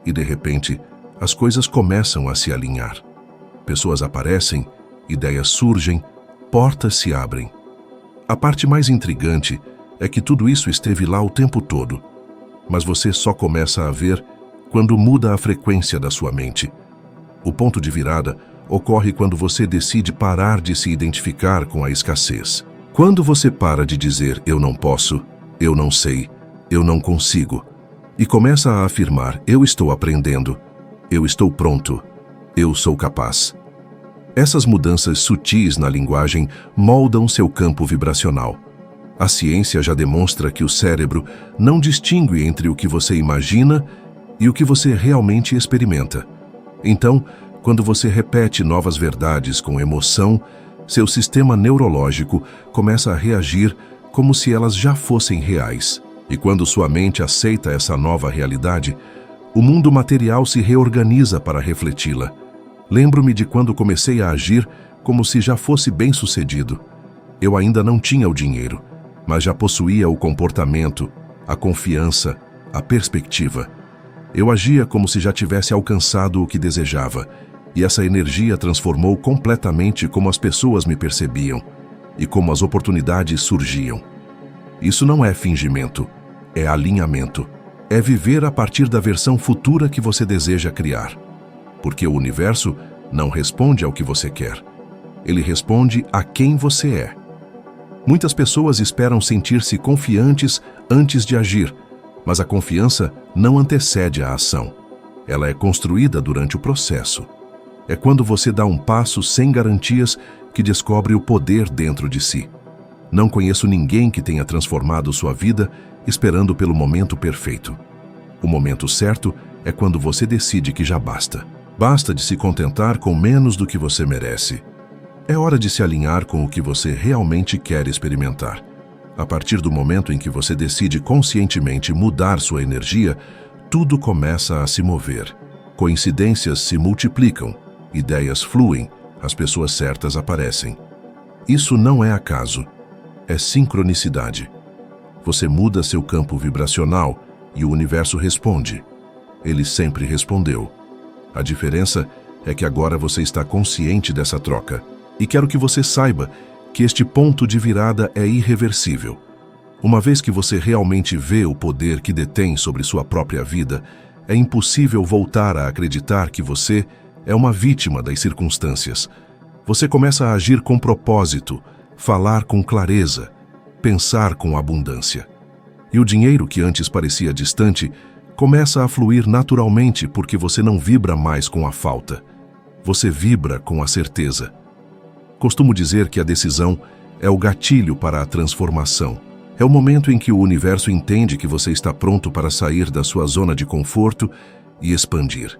E de repente, as coisas começam a se alinhar. Pessoas aparecem, ideias surgem, portas se abrem. A parte mais intrigante é que tudo isso esteve lá o tempo todo, mas você só começa a ver quando muda a frequência da sua mente. O ponto de virada ocorre quando você decide parar de se identificar com a escassez. Quando você para de dizer "eu não posso", "eu não sei", "eu não consigo", e começa a afirmar "eu estou aprendendo", "eu estou pronto", "eu sou capaz". Essas mudanças sutis na linguagem moldam seu campo vibracional. A ciência já demonstra que o cérebro não distingue entre o que você imagina e o que você realmente experimenta. Então, quando você repete novas verdades com emoção, seu sistema neurológico começa a reagir como se elas já fossem reais. E quando sua mente aceita essa nova realidade, o mundo material se reorganiza para refleti-la. Lembro-me de quando comecei a agir como se já fosse bem-sucedido. Eu ainda não tinha o dinheiro, mas já possuía o comportamento, a confiança, a perspectiva. Eu agia como se já tivesse alcançado o que desejava, e essa energia transformou completamente como as pessoas me percebiam e como as oportunidades surgiam. Isso não é fingimento, é alinhamento. É viver a partir da versão futura que você deseja criar. Porque o universo não responde ao que você quer. Ele responde a quem você é. Muitas pessoas esperam sentir-se confiantes antes de agir, mas a confiança não antecede a ação. Ela é construída durante o processo. É quando você dá um passo sem garantias que descobre o poder dentro de si. Não conheço ninguém que tenha transformado sua vida esperando pelo momento perfeito. O momento certo é quando você decide que já basta. Basta de se contentar com menos do que você merece. É hora de se alinhar com o que você realmente quer experimentar. A partir do momento em que você decide conscientemente mudar sua energia, tudo começa a se mover. Coincidências se multiplicam, ideias fluem, as pessoas certas aparecem. Isso não é acaso, é sincronicidade. Você muda seu campo vibracional e o universo responde. Ele sempre respondeu. A diferença é que agora você está consciente dessa troca. E quero que você saiba que este ponto de virada é irreversível. Uma vez que você realmente vê o poder que detém sobre sua própria vida, é impossível voltar a acreditar que você é uma vítima das circunstâncias. Você começa a agir com propósito, falar com clareza, pensar com abundância. E o dinheiro que antes parecia distante começa a fluir naturalmente porque você não vibra mais com a falta. Você vibra com a certeza. Costumo dizer que a decisão é o gatilho para a transformação. É o momento em que o universo entende que você está pronto para sair da sua zona de conforto e expandir.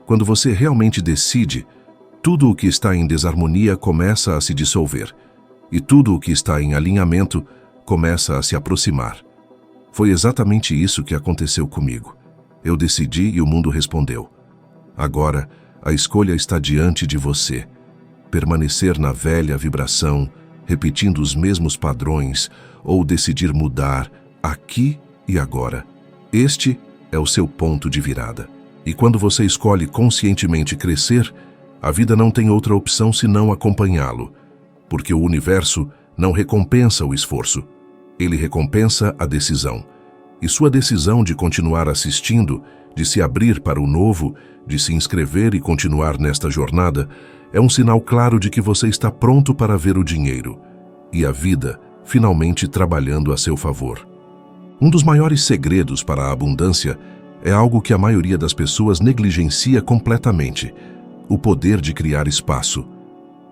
Quando você realmente decide, tudo o que está em desarmonia começa a se dissolver, e tudo o que está em alinhamento começa a se aproximar. Foi exatamente isso que aconteceu comigo. Eu decidi e o mundo respondeu. Agora, a escolha está diante de você. Permanecer na velha vibração, repetindo os mesmos padrões, ou decidir mudar aqui e agora. Este é o seu ponto de virada. E quando você escolhe conscientemente crescer, a vida não tem outra opção senão acompanhá-lo, porque o universo não recompensa o esforço, ele recompensa a decisão. E sua decisão de continuar assistindo, de se abrir para o novo, de se inscrever e continuar nesta jornada, é um sinal claro de que você está pronto para ver o dinheiro e a vida finalmente trabalhando a seu favor. Um dos maiores segredos para a abundância é algo que a maioria das pessoas negligencia completamente: o poder de criar espaço.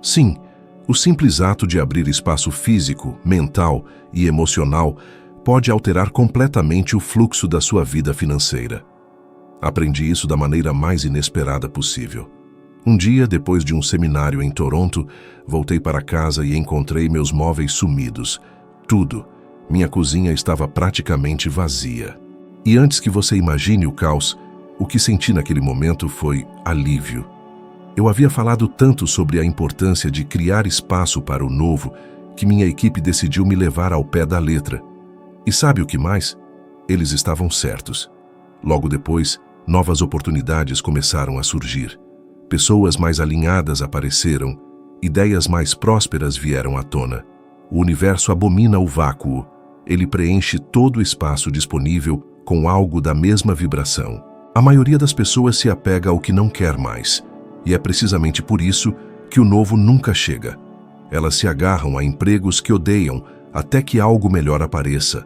Sim, o simples ato de abrir espaço físico, mental e emocional pode alterar completamente o fluxo da sua vida financeira. Aprendi isso da maneira mais inesperada possível. Um dia, depois de um seminário em Toronto, voltei para casa e encontrei meus móveis sumidos. Tudo. Minha cozinha estava praticamente vazia. E antes que você imagine o caos, o que senti naquele momento foi alívio. Eu havia falado tanto sobre a importância de criar espaço para o novo que minha equipe decidiu me levar ao pé da letra. E sabe o que mais? Eles estavam certos. Logo depois, novas oportunidades começaram a surgir. Pessoas mais alinhadas apareceram, ideias mais prósperas vieram à tona. O universo abomina o vácuo, ele preenche todo o espaço disponível com algo da mesma vibração. A maioria das pessoas se apega ao que não quer mais, e é precisamente por isso que o novo nunca chega. Elas se agarram a empregos que odeiam até que algo melhor apareça,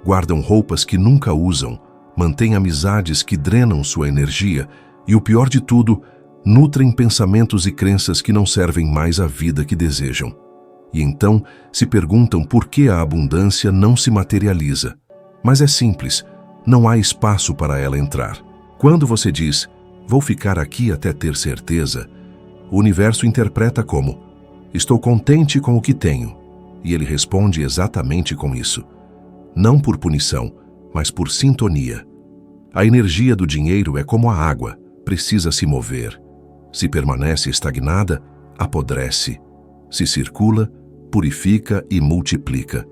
guardam roupas que nunca usam, mantêm amizades que drenam sua energia e, o pior de tudo, nutrem pensamentos e crenças que não servem mais à vida que desejam. E então se perguntam por que a abundância não se materializa. Mas é simples, não há espaço para ela entrar. Quando você diz, vou ficar aqui até ter certeza, o universo interpreta como, estou contente com o que tenho. E ele responde exatamente com isso. Não por punição, mas por sintonia. A energia do dinheiro é como a água, precisa se mover. Se permanece estagnada, apodrece. Se circula, purifica e multiplica.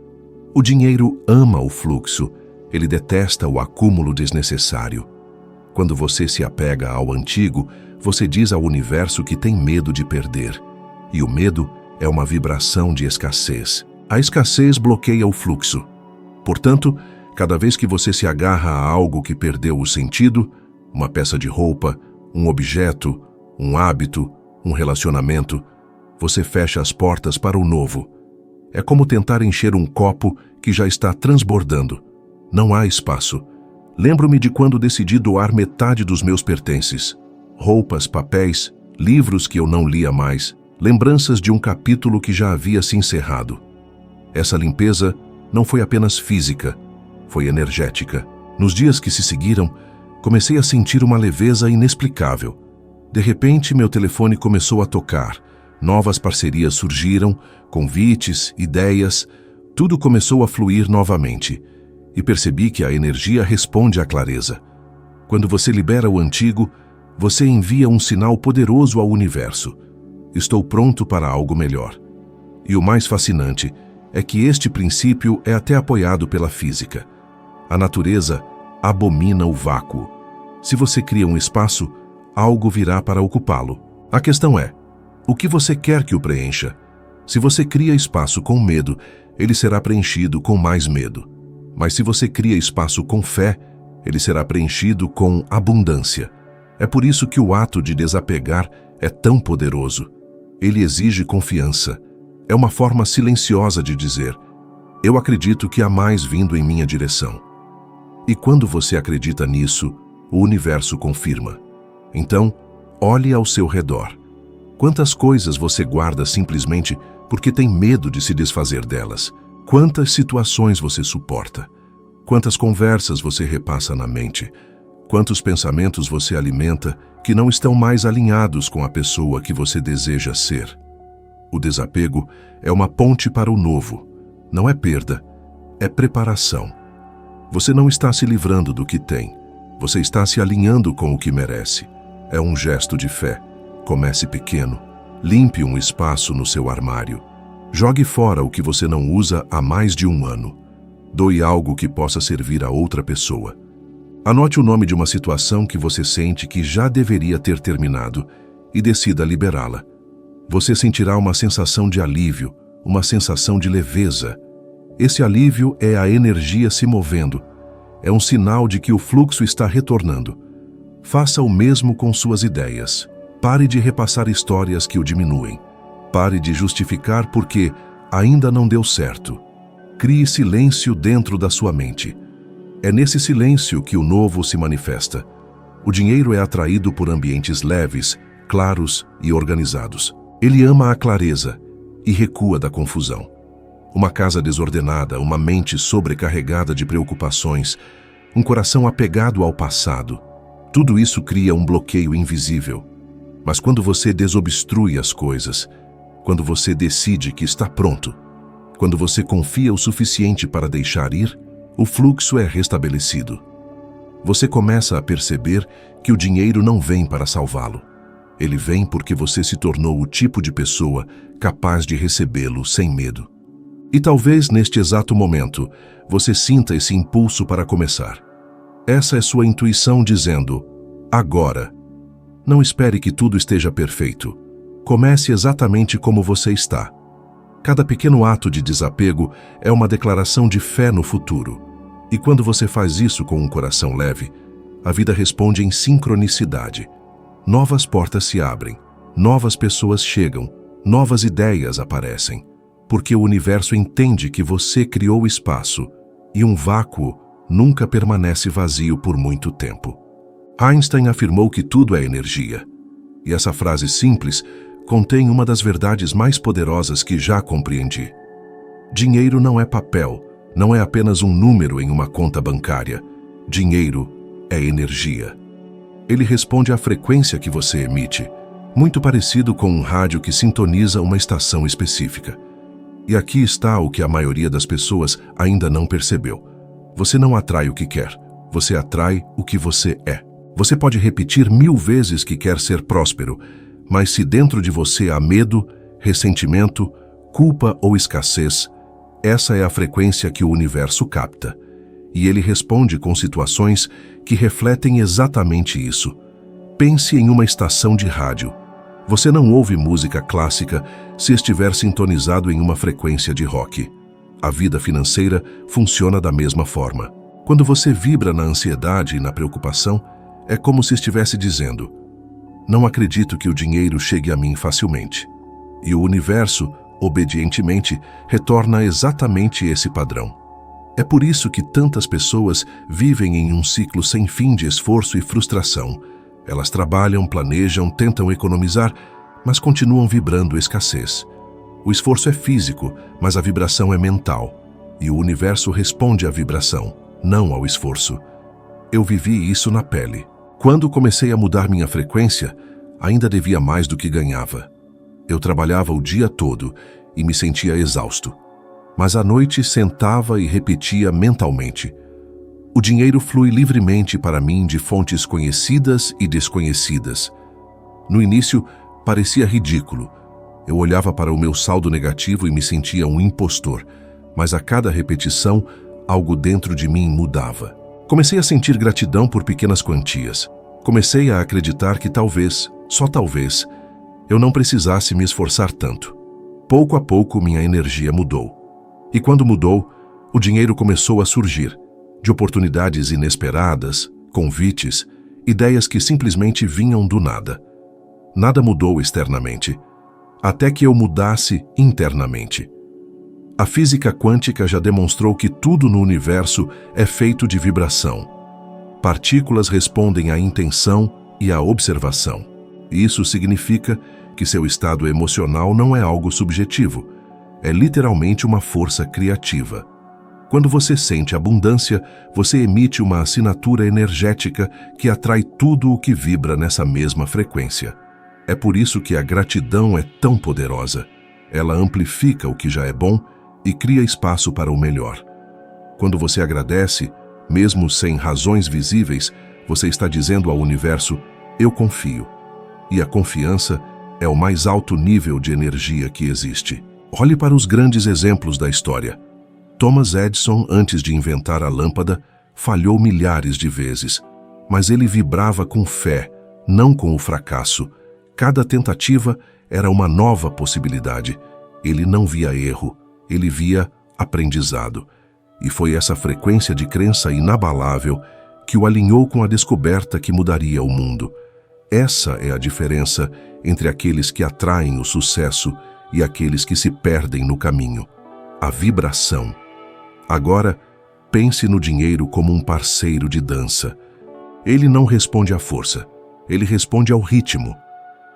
O dinheiro ama o fluxo, ele detesta o acúmulo desnecessário. Quando você se apega ao antigo, você diz ao universo que tem medo de perder. E o medo é uma vibração de escassez. A escassez bloqueia o fluxo. Portanto, cada vez que você se agarra a algo que perdeu o sentido, uma peça de roupa, um objeto, um hábito, um relacionamento, você fecha as portas para o novo. É como tentar encher um copo que já está transbordando. Não há espaço. Lembro-me de quando decidi doar metade dos meus pertences. Roupas, papéis, livros que eu não lia mais, lembranças de um capítulo que já havia se encerrado. Essa limpeza não foi apenas física, foi energética. Nos dias que se seguiram, comecei a sentir uma leveza inexplicável. De repente, meu telefone começou a tocar. Novas parcerias surgiram, convites, ideias, tudo começou a fluir novamente. E percebi que a energia responde à clareza. Quando você libera o antigo, você envia um sinal poderoso ao universo. Estou pronto para algo melhor. E o mais fascinante é que este princípio é até apoiado pela física. A natureza abomina o vácuo. Se você cria um espaço, algo virá para ocupá-lo. A questão é, o que você quer que o preencha? Se você cria espaço com medo, ele será preenchido com mais medo. Mas se você cria espaço com fé, ele será preenchido com abundância. É por isso que o ato de desapegar é tão poderoso. Ele exige confiança. É uma forma silenciosa de dizer, eu acredito que há mais vindo em minha direção. E quando você acredita nisso, o universo confirma. Então, olhe ao seu redor. Quantas coisas você guarda simplesmente porque tem medo de se desfazer delas? Quantas situações você suporta? Quantas conversas você repassa na mente? Quantos pensamentos você alimenta que não estão mais alinhados com a pessoa que você deseja ser? O desapego é uma ponte para o novo. Não é perda, é preparação. Você não está se livrando do que tem. Você está se alinhando com o que merece. É um gesto de fé. Comece pequeno. Limpe um espaço no seu armário. Jogue fora o que você não usa há mais de um ano. Doe algo que possa servir a outra pessoa. Anote o nome de uma situação que você sente que já deveria ter terminado e decida liberá-la. Você sentirá uma sensação de alívio, uma sensação de leveza. Esse alívio é a energia se movendo. É um sinal de que o fluxo está retornando. Faça o mesmo com suas ideias. Pare de repassar histórias que o diminuem. Pare de justificar porque ainda não deu certo. Crie silêncio dentro da sua mente. É nesse silêncio que o novo se manifesta. O dinheiro é atraído por ambientes leves, claros e organizados. Ele ama a clareza e recua da confusão. Uma casa desordenada, uma mente sobrecarregada de preocupações, um coração apegado ao passado. Tudo isso cria um bloqueio invisível. Mas quando você desobstrui as coisas, quando você decide que está pronto, quando você confia o suficiente para deixar ir, o fluxo é restabelecido. Você começa a perceber que o dinheiro não vem para salvá-lo. Ele vem porque você se tornou o tipo de pessoa capaz de recebê-lo sem medo. E talvez neste exato momento, você sinta esse impulso para começar. Essa é sua intuição dizendo, agora. Não espere que tudo esteja perfeito. Comece exatamente como você está. Cada pequeno ato de desapego é uma declaração de fé no futuro. E quando você faz isso com um coração leve, a vida responde em sincronicidade. Novas portas se abrem, novas pessoas chegam, novas ideias aparecem. Porque o universo entende que você criou espaço e um vácuo nunca permanece vazio por muito tempo. Einstein afirmou que tudo é energia. E essa frase simples contém uma das verdades mais poderosas que já compreendi. Dinheiro não é papel, não é apenas um número em uma conta bancária. Dinheiro é energia. Ele responde à frequência que você emite, muito parecido com um rádio que sintoniza uma estação específica. E aqui está o que a maioria das pessoas ainda não percebeu. Você não atrai o que quer, você atrai o que você é. Você pode repetir 1000 vezes que quer ser próspero, mas se dentro de você há medo, ressentimento, culpa ou escassez, essa é a frequência que o universo capta. E ele responde com situações que refletem exatamente isso. Pense em uma estação de rádio. Você não ouve música clássica se estiver sintonizado em uma frequência de rock. A vida financeira funciona da mesma forma. Quando você vibra na ansiedade e na preocupação, é como se estivesse dizendo, não acredito que o dinheiro chegue a mim facilmente. E o universo, obedientemente, retorna exatamente esse padrão. É por isso que tantas pessoas vivem em um ciclo sem fim de esforço e frustração. Elas trabalham, planejam, tentam economizar, mas continuam vibrando escassez. O esforço é físico, mas a vibração é mental. E o universo responde à vibração, não ao esforço. Eu vivi isso na pele. Quando comecei a mudar minha frequência, ainda devia mais do que ganhava. Eu trabalhava o dia todo e me sentia exausto. Mas à noite sentava e repetia mentalmente: o dinheiro flui livremente para mim de fontes conhecidas e desconhecidas. No início, parecia ridículo. Eu olhava para o meu saldo negativo e me sentia um impostor, mas a cada repetição, algo dentro de mim mudava. Comecei a sentir gratidão por pequenas quantias. Comecei a acreditar que talvez, só talvez, eu não precisasse me esforçar tanto. Pouco a pouco, minha energia mudou. E quando mudou, o dinheiro começou a surgir, de oportunidades inesperadas, convites, ideias que simplesmente vinham do nada. Nada mudou externamente, até que eu mudasse internamente. A física quântica já demonstrou que tudo no universo é feito de vibração. Partículas respondem à intenção e à observação. Isso significa que seu estado emocional não é algo subjetivo, é literalmente uma força criativa. Quando você sente abundância, você emite uma assinatura energética que atrai tudo o que vibra nessa mesma frequência. É por isso que a gratidão é tão poderosa. Ela amplifica o que já é bom e cria espaço para o melhor. Quando você agradece, mesmo sem razões visíveis, você está dizendo ao universo: eu confio. E a confiança é o mais alto nível de energia que existe. Olhe para os grandes exemplos da história. Thomas Edison, antes de inventar a lâmpada, falhou milhares de vezes, mas ele vibrava com fé, não com o fracasso. Cada tentativa era uma nova possibilidade. Ele não via erro, ele via aprendizado. E foi essa frequência de crença inabalável que o alinhou com a descoberta que mudaria o mundo. Essa é a diferença entre aqueles que atraem o sucesso e aqueles que se perdem no caminho. A vibração. Agora, pense no dinheiro como um parceiro de dança. Ele não responde à força, ele responde ao ritmo.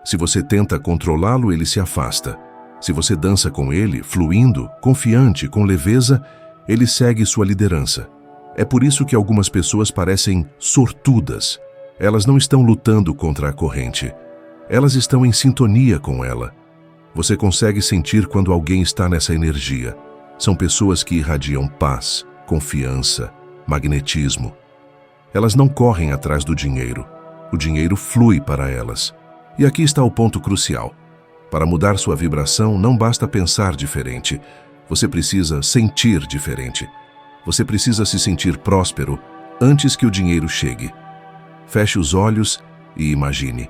Se você tenta controlá-lo, ele se afasta. Se você dança com ele, fluindo, confiante, com leveza, ele segue sua liderança. É por isso que algumas pessoas parecem sortudas. Elas não estão lutando contra a corrente. Elas estão em sintonia com ela. Você consegue sentir quando alguém está nessa energia. São pessoas que irradiam paz, confiança, magnetismo. Elas não correm atrás do dinheiro. O dinheiro flui para elas. E aqui está o ponto crucial. Para mudar sua vibração, não basta pensar diferente. Você precisa sentir diferente. Você precisa se sentir próspero antes que o dinheiro chegue. Feche os olhos e imagine.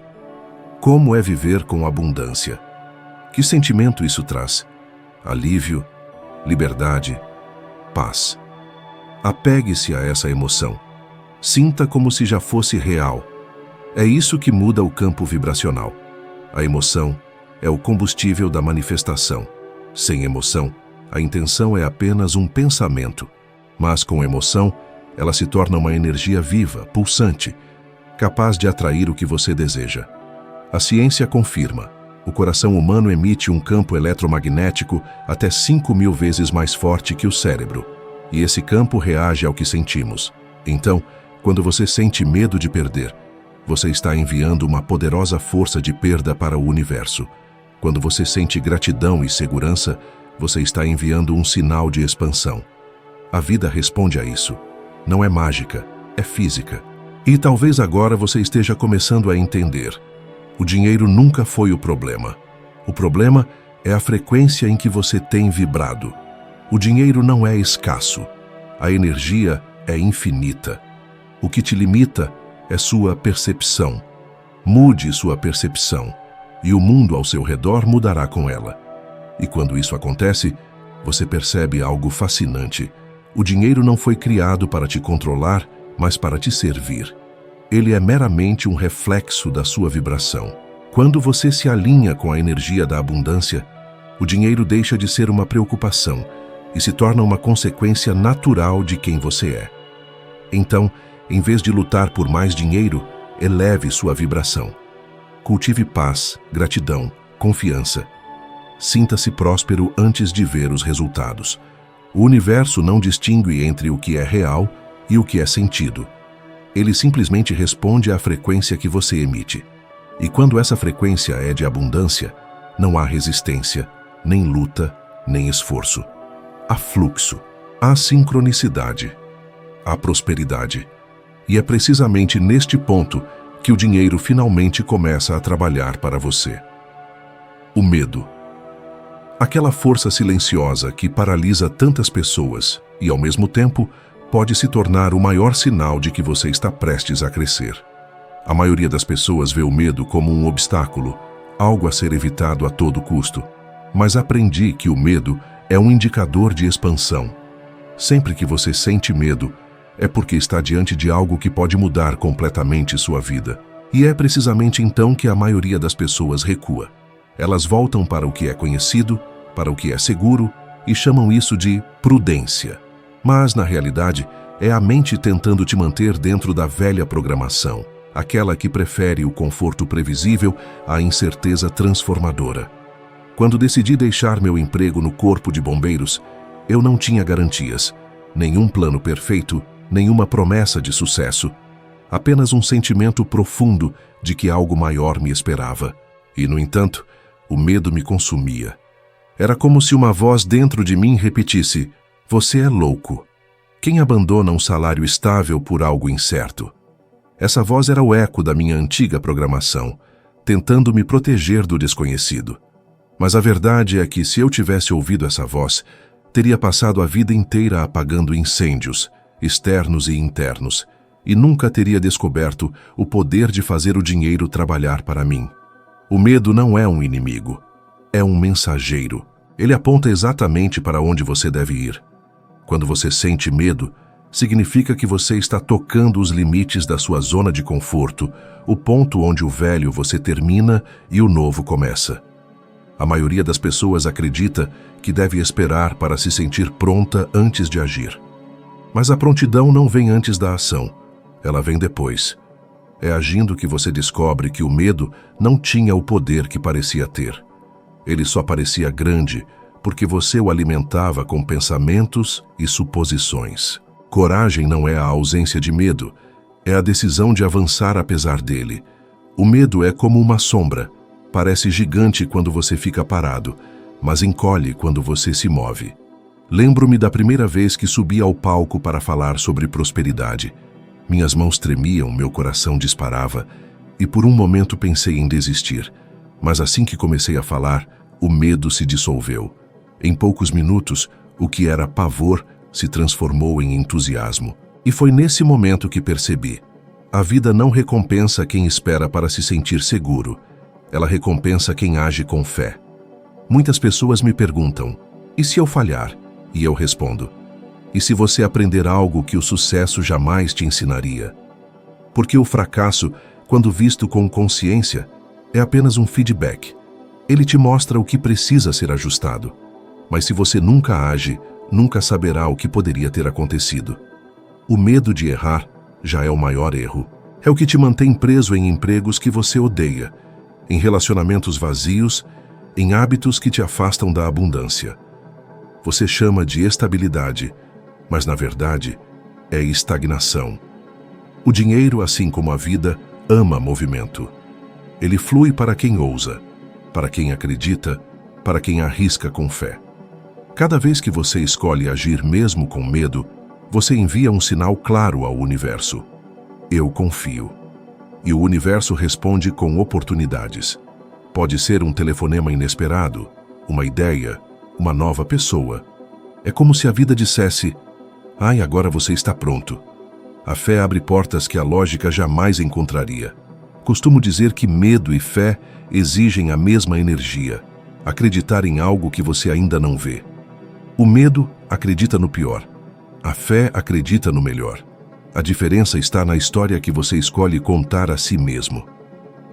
Como é viver com abundância? Que sentimento isso traz? Alívio, liberdade, paz. Apegue-se a essa emoção. Sinta como se já fosse real. É isso que muda o campo vibracional. A emoção é o combustível da manifestação. Sem emoção, a intenção é apenas um pensamento. Mas com emoção, ela se torna uma energia viva, pulsante, capaz de atrair o que você deseja. A ciência confirma. O coração humano emite um campo eletromagnético até 5.000 vezes mais forte que o cérebro. E esse campo reage ao que sentimos. Então, quando você sente medo de perder, você está enviando uma poderosa força de perda para o universo. Quando você sente gratidão e segurança, você está enviando um sinal de expansão. A vida responde a isso. Não é mágica, é física. E talvez agora você esteja começando a entender. O dinheiro nunca foi o problema. O problema é a frequência em que você tem vibrado. O dinheiro não é escasso. A energia é infinita. O que te limita é sua percepção. Mude sua percepção, e o mundo ao seu redor mudará com ela. E quando isso acontece, você percebe algo fascinante. O dinheiro não foi criado para te controlar, mas para te servir. Ele é meramente um reflexo da sua vibração. Quando você se alinha com a energia da abundância, o dinheiro deixa de ser uma preocupação e se torna uma consequência natural de quem você é. Então, em vez de lutar por mais dinheiro, eleve sua vibração. Cultive paz, gratidão, confiança. Sinta-se próspero antes de ver os resultados. O universo não distingue entre o que é real e o que é sentido. Ele simplesmente responde à frequência que você emite. E quando essa frequência é de abundância, não há resistência, nem luta, nem esforço. Há fluxo, há sincronicidade, há prosperidade. E é precisamente neste ponto que o dinheiro finalmente começa a trabalhar para você. O medo. Aquela força silenciosa que paralisa tantas pessoas e, ao mesmo tempo, pode se tornar o maior sinal de que você está prestes a crescer. A maioria das pessoas vê o medo como um obstáculo, algo a ser evitado a todo custo. Mas aprendi que o medo é um indicador de expansão. Sempre que você sente medo, é porque está diante de algo que pode mudar completamente sua vida. E é precisamente então que a maioria das pessoas recua. Elas voltam para o que é conhecido, para o que é seguro, e chamam isso de prudência. Mas, na realidade, é a mente tentando te manter dentro da velha programação, aquela que prefere o conforto previsível à incerteza transformadora. Quando decidi deixar meu emprego no Corpo de Bombeiros, eu não tinha garantias, nenhum plano perfeito, nenhuma promessa de sucesso, apenas um sentimento profundo de que algo maior me esperava. E, no entanto, o medo me consumia. Era como se uma voz dentro de mim repetisse: "Você é louco. Quem abandona um salário estável por algo incerto?" Essa voz era o eco da minha antiga programação, tentando me proteger do desconhecido. Mas a verdade é que, se eu tivesse ouvido essa voz, teria passado a vida inteira apagando incêndios, externos e internos, e nunca teria descoberto o poder de fazer o dinheiro trabalhar para mim. O medo não é um inimigo, é um mensageiro. Ele aponta exatamente para onde você deve ir. Quando você sente medo, significa que você está tocando os limites da sua zona de conforto, o ponto onde o velho você termina e o novo começa. A maioria das pessoas acredita que deve esperar para se sentir pronta antes de agir. Mas a prontidão não vem antes da ação, ela vem depois. É agindo que você descobre que o medo não tinha o poder que parecia ter. Ele só parecia grande porque você o alimentava com pensamentos e suposições. Coragem não é a ausência de medo, é a decisão de avançar apesar dele. O medo é como uma sombra. Parece gigante quando você fica parado, mas encolhe quando você se move. Lembro-me da primeira vez que subi ao palco para falar sobre prosperidade. Minhas mãos tremiam, meu coração disparava, e por um momento pensei em desistir. Mas assim que comecei a falar, o medo se dissolveu. Em poucos minutos, o que era pavor se transformou em entusiasmo. E foi nesse momento que percebi: a vida não recompensa quem espera para se sentir seguro. Ela recompensa quem age com fé. Muitas pessoas me perguntam: e se eu falhar? E eu respondo: e se você aprender algo que o sucesso jamais te ensinaria? Porque o fracasso, quando visto com consciência, é apenas um feedback. Ele te mostra o que precisa ser ajustado. Mas se você nunca age, nunca saberá o que poderia ter acontecido. O medo de errar já é o maior erro. É o que te mantém preso em empregos que você odeia, em relacionamentos vazios, em hábitos que te afastam da abundância. Você chama de estabilidade, mas na verdade é estagnação. O dinheiro, assim como a vida, ama movimento. Ele flui para quem ousa, para quem acredita, para quem arrisca com fé. Cada vez que você escolhe agir mesmo com medo, você envia um sinal claro ao universo: eu confio. E o universo responde com oportunidades. Pode ser um telefonema inesperado, uma ideia, uma nova pessoa. É como se a vida dissesse: ai, agora você está pronto. A fé abre portas que a lógica jamais encontraria. Costumo dizer que medo e fé exigem a mesma energia, acreditar em algo que você ainda não vê. O medo acredita no pior, a fé acredita no melhor. A diferença está na história que você escolhe contar a si mesmo.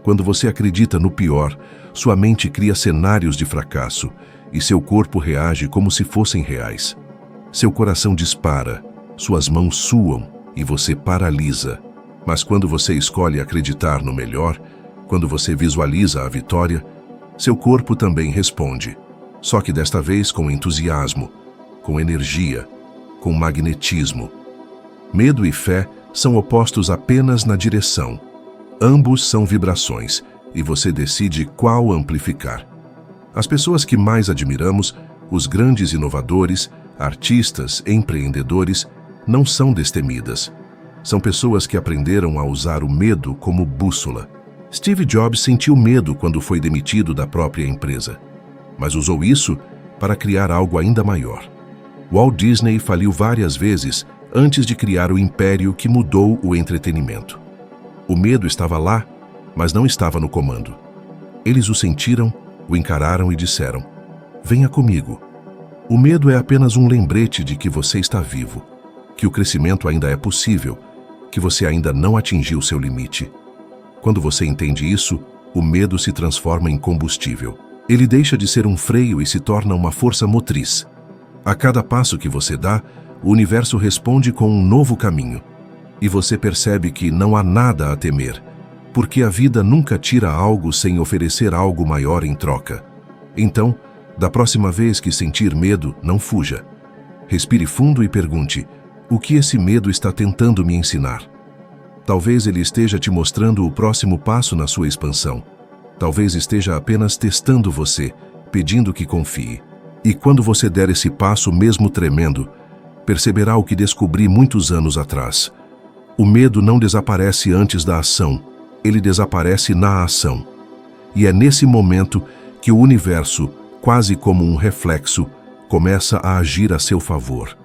Quando você acredita no pior, sua mente cria cenários de fracasso e seu corpo reage como se fossem reais. Seu coração dispara, suas mãos suam e você paralisa. Mas quando você escolhe acreditar no melhor, quando você visualiza a vitória, seu corpo também responde. Só que desta vez com entusiasmo, com energia, com magnetismo. Medo e fé são opostos apenas na direção. Ambos são vibrações e você decide qual amplificar. As pessoas que mais admiramos, os grandes inovadores, artistas, empreendedores, não são destemidas. São pessoas que aprenderam a usar o medo como bússola. Steve Jobs sentiu medo quando foi demitido da própria empresa, mas usou isso para criar algo ainda maior. Walt Disney faliu várias vezes antes de criar o império que mudou o entretenimento. O medo estava lá, mas não estava no comando. Eles o sentiram, o encararam e disseram: "Venha comigo." O medo é apenas um lembrete de que você está vivo, que o crescimento ainda é possível, que você ainda não atingiu seu limite. Quando você entende isso, o medo se transforma em combustível. Ele deixa de ser um freio e se torna uma força motriz. A cada passo que você dá, o universo responde com um novo caminho. E você percebe que não há nada a temer, porque a vida nunca tira algo sem oferecer algo maior em troca. Então, da próxima vez que sentir medo, não fuja. Respire fundo e pergunte: o que esse medo está tentando me ensinar? Talvez ele esteja te mostrando o próximo passo na sua expansão. Talvez esteja apenas testando você, pedindo que confie. E quando você der esse passo mesmo tremendo, perceberá o que descobri muitos anos atrás. O medo não desaparece antes da ação, ele desaparece na ação. E é nesse momento que o universo, quase como um reflexo, começa a agir a seu favor.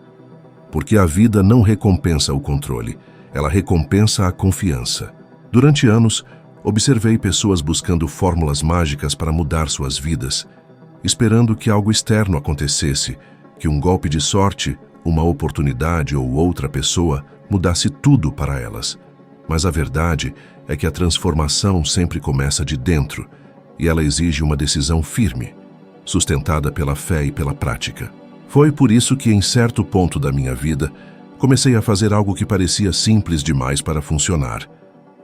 Porque a vida não recompensa o controle, ela recompensa a confiança. Durante anos, observei pessoas buscando fórmulas mágicas para mudar suas vidas, esperando que algo externo acontecesse, que um golpe de sorte, uma oportunidade ou outra pessoa mudasse tudo para elas. Mas a verdade é que a transformação sempre começa de dentro, e ela exige uma decisão firme, sustentada pela fé e pela prática. Foi por isso que, em certo ponto da minha vida, comecei a fazer algo que parecia simples demais para funcionar,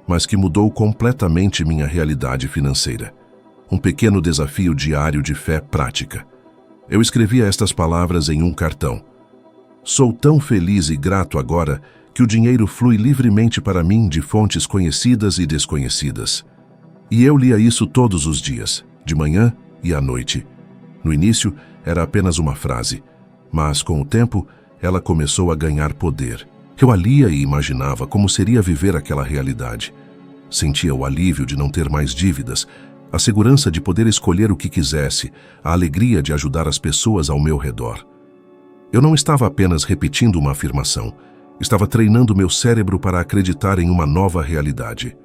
mas que mudou completamente minha realidade financeira. Um pequeno desafio diário de fé prática. Eu escrevia estas palavras em um cartão: "Sou tão feliz e grato agora que o dinheiro flui livremente para mim de fontes conhecidas e desconhecidas." E eu lia isso todos os dias, de manhã e à noite. No início, era apenas uma frase, mas com o tempo, ela começou a ganhar poder. Eu a lia e imaginava como seria viver aquela realidade. Sentia o alívio de não ter mais dívidas, a segurança de poder escolher o que quisesse, a alegria de ajudar as pessoas ao meu redor. Eu não estava apenas repetindo uma afirmação, estava treinando meu cérebro para acreditar em uma nova realidade.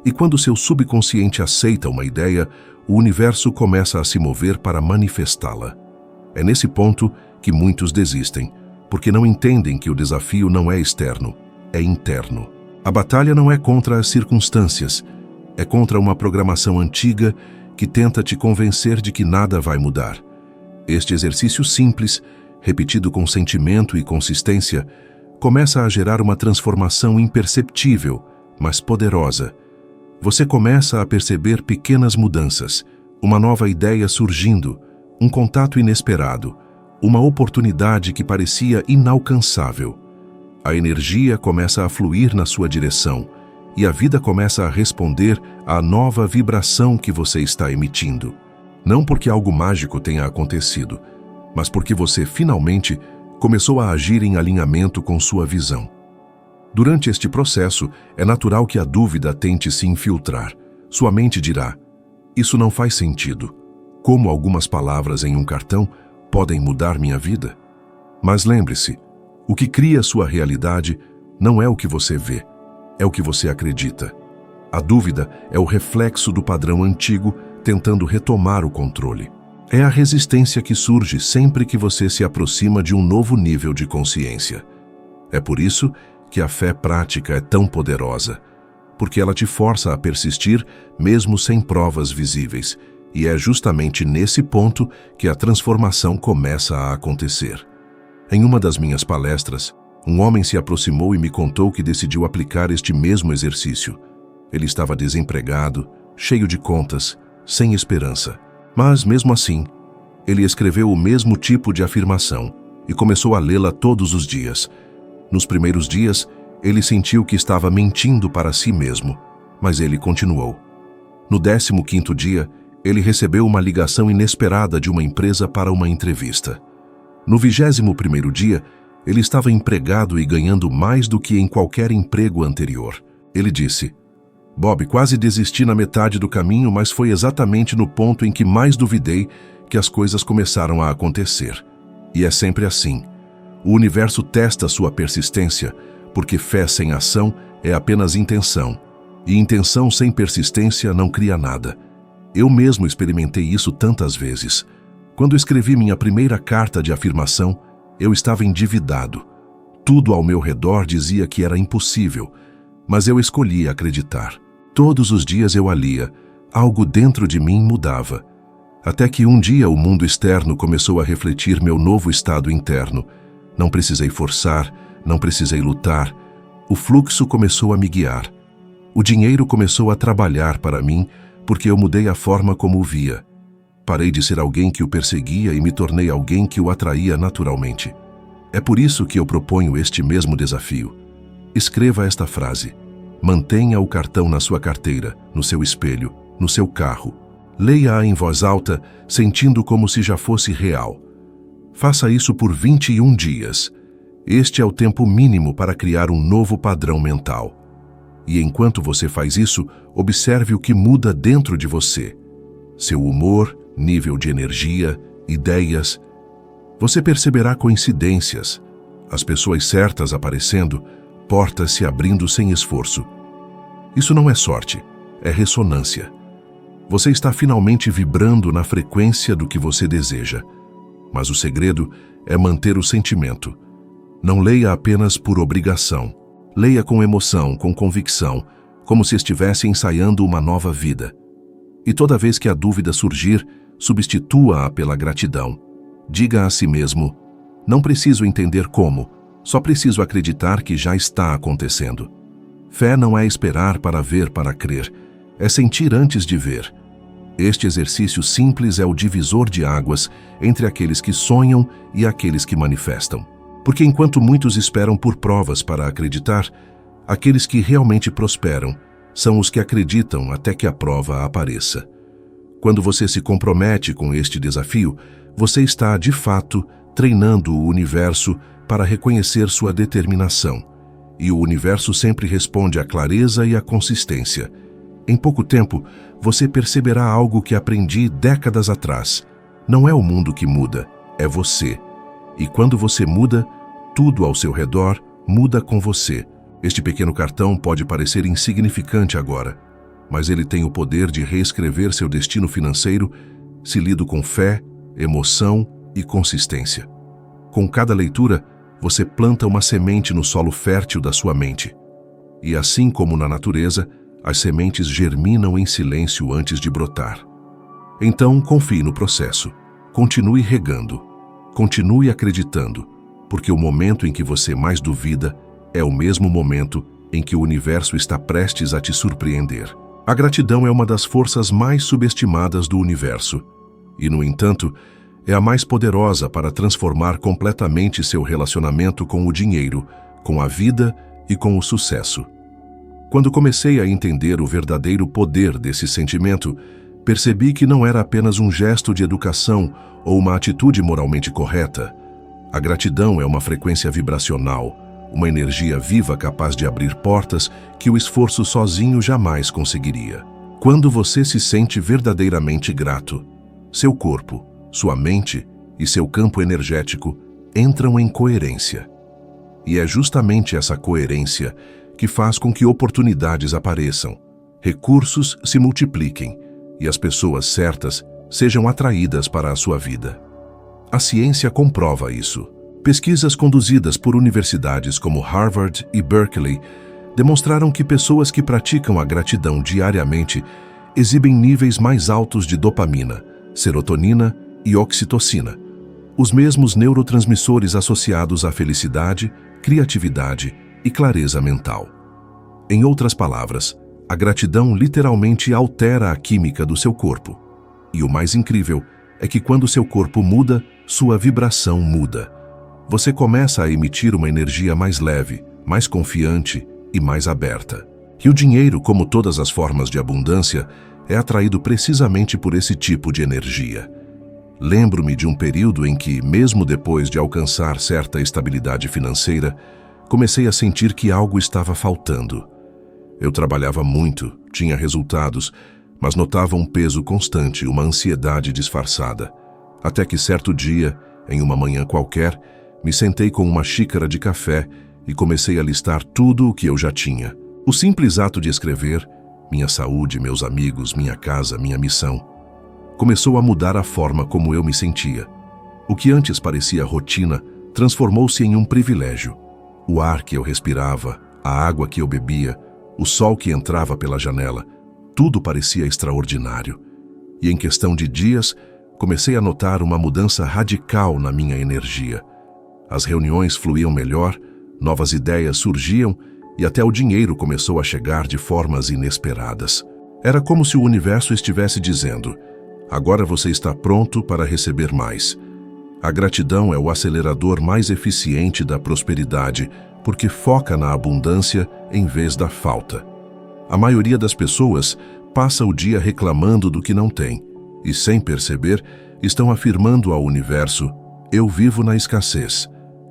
E quando seu subconsciente aceita uma ideia, o universo começa a se mover para manifestá-la. É nesse ponto que muitos desistem, porque não entendem que o desafio não é externo, é interno. A batalha não é contra as circunstâncias, é contra uma programação antiga que tenta te convencer de que nada vai mudar. Este exercício simples, repetido com sentimento e consistência, começa a gerar uma transformação imperceptível, mas poderosa. Você começa a perceber pequenas mudanças, uma nova ideia surgindo, um contato inesperado, uma oportunidade que parecia inalcançável. A energia começa a fluir na sua direção e a vida começa a responder à nova vibração que você está emitindo. Não porque algo mágico tenha acontecido, mas porque você finalmente começou a agir em alinhamento com sua visão. Durante este processo, é natural que a dúvida tente se infiltrar. Sua mente dirá: "Isso não faz sentido. Como algumas palavras em um cartão podem mudar minha vida?" Mas lembre-se, o que cria sua realidade não é o que você vê, é o que você acredita. A dúvida é o reflexo do padrão antigo tentando retomar o controle. É a resistência que surge sempre que você se aproxima de um novo nível de consciência. É por isso que a fé prática é tão poderosa, porque ela te força a persistir mesmo sem provas visíveis, e é justamente nesse ponto que a transformação começa a acontecer. Em uma das minhas palestras, um homem se aproximou e me contou que decidiu aplicar este mesmo exercício. Ele estava desempregado, cheio de contas, sem esperança. Mas, mesmo assim, ele escreveu o mesmo tipo de afirmação e começou a lê-la todos os dias. Nos primeiros dias, ele sentiu que estava mentindo para si mesmo, mas ele continuou. No 15º dia, Ele recebeu uma ligação inesperada de uma empresa para uma entrevista. No 21º dia, ele estava empregado e ganhando mais do que em qualquer emprego anterior. Ele disse: Bob, quase desisti na metade do caminho, mas foi exatamente no ponto em que mais duvidei que as coisas começaram a acontecer. E é sempre assim. O universo testa sua persistência, porque fé sem ação é apenas intenção. E intenção sem persistência não cria nada. Eu mesmo experimentei isso tantas vezes. Quando escrevi minha primeira carta de afirmação, eu estava endividado. Tudo ao meu redor dizia que era impossível, mas eu escolhi acreditar. Todos os dias eu a lia, algo dentro de mim mudava. Até que um dia o mundo externo começou a refletir meu novo estado interno. Não precisei forçar, não precisei lutar. O fluxo começou a me guiar. O dinheiro começou a trabalhar para mim, porque eu mudei a forma como o via. Parei de ser alguém que o perseguia e me tornei alguém que o atraía naturalmente. É por isso que eu proponho este mesmo desafio. Escreva esta frase. Mantenha o cartão na sua carteira, no seu espelho, no seu carro. Leia-a em voz alta, sentindo como se já fosse real. Faça isso por 21 dias. Este é o tempo mínimo para criar um novo padrão mental. E enquanto você faz isso, observe o que muda dentro de você. Seu humor, nível de energia, ideias. Você perceberá coincidências, as pessoas certas aparecendo, portas se abrindo sem esforço. Isso não é sorte, é ressonância. Você está finalmente vibrando na frequência do que você deseja. Mas o segredo é manter o sentimento. Não leia apenas por obrigação. Leia com emoção, com convicção, como se estivesse ensaiando uma nova vida. E toda vez que a dúvida surgir, substitua-a pela gratidão. Diga a si mesmo: não preciso entender como, só preciso acreditar que já está acontecendo. Fé não é esperar para ver para crer, é sentir antes de ver. Este exercício simples é o divisor de águas entre aqueles que sonham e aqueles que manifestam. Porque enquanto muitos esperam por provas para acreditar, aqueles que realmente prosperam são os que acreditam até que a prova apareça. Quando você se compromete com este desafio, você está, de fato, treinando o universo para reconhecer sua determinação. E o universo sempre responde à clareza e à consistência. Em pouco tempo, você perceberá algo que aprendi décadas atrás. Não é o mundo que muda, é você. E quando você muda, tudo ao seu redor muda com você. Este pequeno cartão pode parecer insignificante agora, mas ele tem o poder de reescrever seu destino financeiro se lido com fé, emoção e consistência. Com cada leitura, você planta uma semente no solo fértil da sua mente. E assim como na natureza, as sementes germinam em silêncio antes de brotar. Então, confie no processo. Continue regando. Continue acreditando, porque o momento em que você mais duvida é o mesmo momento em que o universo está prestes a te surpreender. A gratidão é uma das forças mais subestimadas do universo. E, no entanto, é a mais poderosa para transformar completamente seu relacionamento com o dinheiro, com a vida e com o sucesso. Quando comecei a entender o verdadeiro poder desse sentimento, percebi que não era apenas um gesto de educação ou uma atitude moralmente correta. A gratidão é uma frequência vibracional, uma energia viva capaz de abrir portas que o esforço sozinho jamais conseguiria. Quando você se sente verdadeiramente grato, seu corpo, sua mente e seu campo energético entram em coerência. E é justamente essa coerência que faz com que oportunidades apareçam, recursos se multipliquem e as pessoas certas sejam atraídas para a sua vida. A ciência comprova isso. Pesquisas conduzidas por universidades como Harvard e Berkeley demonstraram que pessoas que praticam a gratidão diariamente exibem níveis mais altos de dopamina, serotonina e oxitocina, os mesmos neurotransmissores associados à felicidade, criatividade e clareza mental. Em outras palavras, a gratidão literalmente altera a química do seu corpo. E o mais incrível é que quando seu corpo muda, sua vibração muda. Você começa a emitir uma energia mais leve, mais confiante e mais aberta. E o dinheiro, como todas as formas de abundância, é atraído precisamente por esse tipo de energia. Lembro-me de um período em que, mesmo depois de alcançar certa estabilidade financeira, comecei a sentir que algo estava faltando. Eu trabalhava muito, tinha resultados, mas notava um peso constante, uma ansiedade disfarçada. Até que certo dia, em uma manhã qualquer, me sentei com uma xícara de café e comecei a listar tudo o que eu já tinha. O simples ato de escrever, minha saúde, meus amigos, minha casa, minha missão, começou a mudar a forma como eu me sentia. O que antes parecia rotina transformou-se em um privilégio. O ar que eu respirava, a água que eu bebia, o sol que entrava pela janela, tudo parecia extraordinário. E em questão de dias, comecei a notar uma mudança radical na minha energia. As reuniões fluíam melhor, novas ideias surgiam e até o dinheiro começou a chegar de formas inesperadas. Era como se o universo estivesse dizendo: agora você está pronto para receber mais. A gratidão é o acelerador mais eficiente da prosperidade, porque foca na abundância em vez da falta. A maioria das pessoas passa o dia reclamando do que não tem, e sem perceber, estão afirmando ao universo: eu vivo na escassez.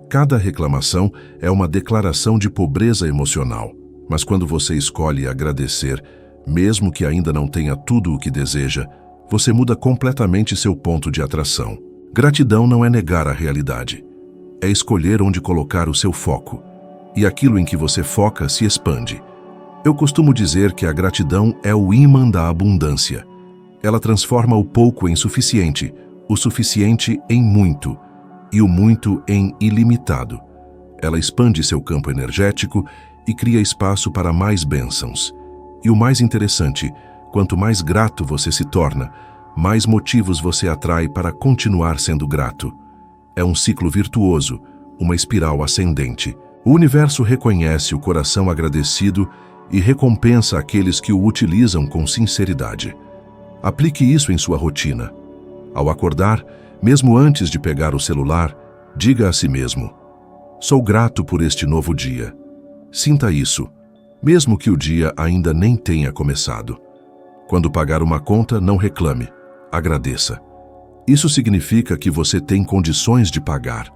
Cada reclamação é uma declaração de pobreza emocional, mas quando você escolhe agradecer, mesmo que ainda não tenha tudo o que deseja, você muda completamente seu ponto de atração. Gratidão não é negar a realidade, é escolher onde colocar o seu foco, e aquilo em que você foca se expande. Eu costumo dizer que a gratidão é o ímã da abundância. Ela transforma o pouco em suficiente, o suficiente em muito, e o muito em ilimitado. Ela expande seu campo energético e cria espaço para mais bênçãos. E o mais interessante, quanto mais grato você se torna, mais motivos você atrai para continuar sendo grato. É um ciclo virtuoso, uma espiral ascendente. O universo reconhece o coração agradecido e recompensa aqueles que o utilizam com sinceridade. Aplique isso em sua rotina. Ao acordar, mesmo antes de pegar o celular, diga a si mesmo: sou grato por este novo dia. Sinta isso, mesmo que o dia ainda nem tenha começado. Quando pagar uma conta, não reclame, agradeça. Isso significa que você tem condições de pagar.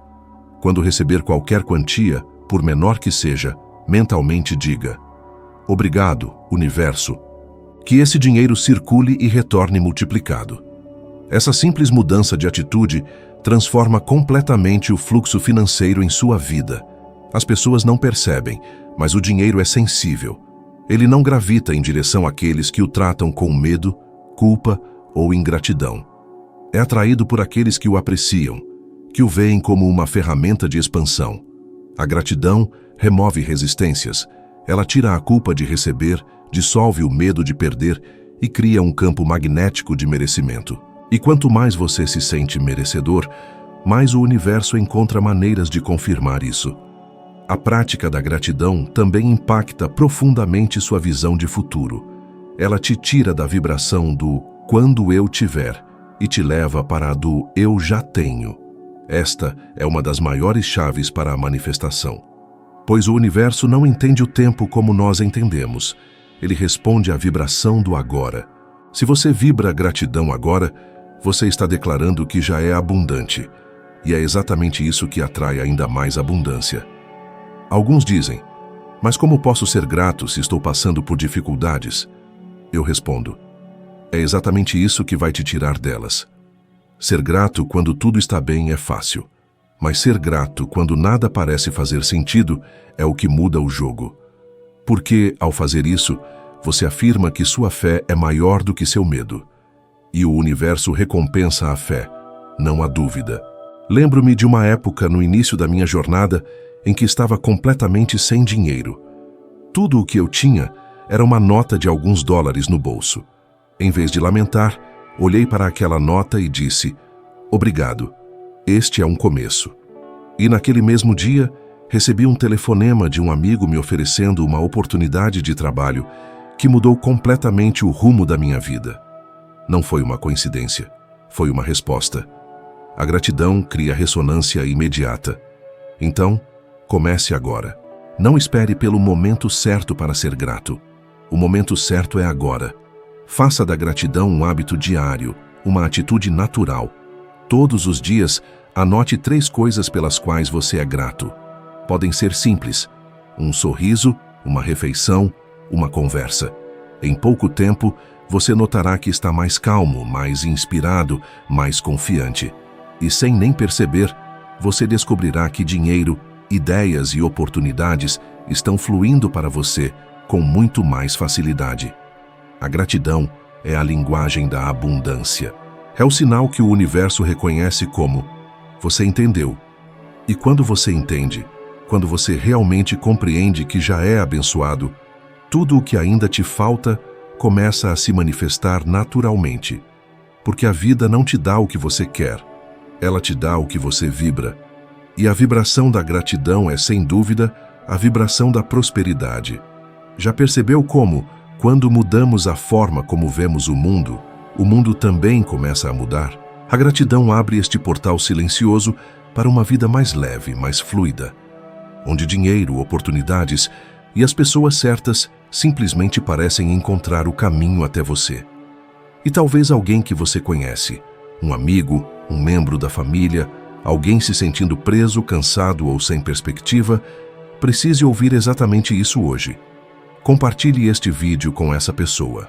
Quando receber qualquer quantia, por menor que seja, mentalmente diga: obrigado, universo. Que esse dinheiro circule e retorne multiplicado. Essa simples mudança de atitude transforma completamente o fluxo financeiro em sua vida. As pessoas não percebem, mas o dinheiro é sensível. Ele não gravita em direção àqueles que o tratam com medo, culpa ou ingratidão. É atraído por aqueles que o apreciam, que o veem como uma ferramenta de expansão. A gratidão remove resistências. Ela tira a culpa de receber, dissolve o medo de perder e cria um campo magnético de merecimento. E quanto mais você se sente merecedor, mais o universo encontra maneiras de confirmar isso. A prática da gratidão também impacta profundamente sua visão de futuro. Ela te tira da vibração do "quando eu tiver" e te leva para a do "eu já tenho". Esta é uma das maiores chaves para a manifestação. Pois o universo não entende o tempo como nós entendemos. Ele responde à vibração do agora. Se você vibra gratidão agora, você está declarando que já é abundante. E é exatamente isso que atrai ainda mais abundância. Alguns dizem: mas como posso ser grato se estou passando por dificuldades? Eu respondo: é exatamente isso que vai te tirar delas. Ser grato quando tudo está bem é fácil. Mas ser grato quando nada parece fazer sentido é o que muda o jogo. Porque, ao fazer isso, você afirma que sua fé é maior do que seu medo. E o universo recompensa a fé, não a dúvida. Lembro-me de uma época no início da minha jornada em que estava completamente sem dinheiro. Tudo o que eu tinha era uma nota de alguns dólares no bolso. Em vez de lamentar, olhei para aquela nota e disse: obrigado, este é um começo. E naquele mesmo dia, recebi um telefonema de um amigo me oferecendo uma oportunidade de trabalho que mudou completamente o rumo da minha vida. Não foi uma coincidência, foi uma resposta. A gratidão cria ressonância imediata. Então, comece agora. Não espere pelo momento certo para ser grato. O momento certo é agora. Faça da gratidão um hábito diário, uma atitude natural. Todos os dias, anote 3 coisas pelas quais você é grato. Podem ser simples: um sorriso, uma refeição, uma conversa. Em pouco tempo, você notará que está mais calmo, mais inspirado, mais confiante. E sem nem perceber, você descobrirá que dinheiro, ideias e oportunidades estão fluindo para você com muito mais facilidade. A gratidão é a linguagem da abundância. É o sinal que o universo reconhece como: você entendeu. E quando você entende, quando você realmente compreende que já é abençoado, tudo o que ainda te falta começa a se manifestar naturalmente. Porque a vida não te dá o que você quer, ela te dá o que você vibra. E a vibração da gratidão é, sem dúvida, a vibração da prosperidade. Já percebeu como, quando mudamos a forma como vemos o mundo também começa a mudar? A gratidão abre este portal silencioso para uma vida mais leve, mais fluida, onde dinheiro, oportunidades e as pessoas certas simplesmente parecem encontrar o caminho até você. E talvez alguém que você conhece, um amigo, um membro da família, alguém se sentindo preso, cansado ou sem perspectiva, precise ouvir exatamente isso hoje. Compartilhe este vídeo com essa pessoa.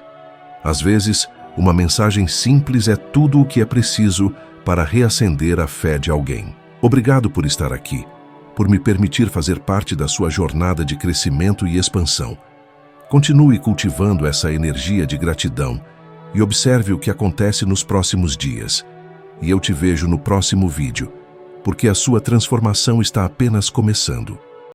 Às vezes, uma mensagem simples é tudo o que é preciso para reacender a fé de alguém. Obrigado por estar aqui, por me permitir fazer parte da sua jornada de crescimento e expansão. Continue cultivando essa energia de gratidão e observe o que acontece nos próximos dias. E eu te vejo no próximo vídeo, porque a sua transformação está apenas começando.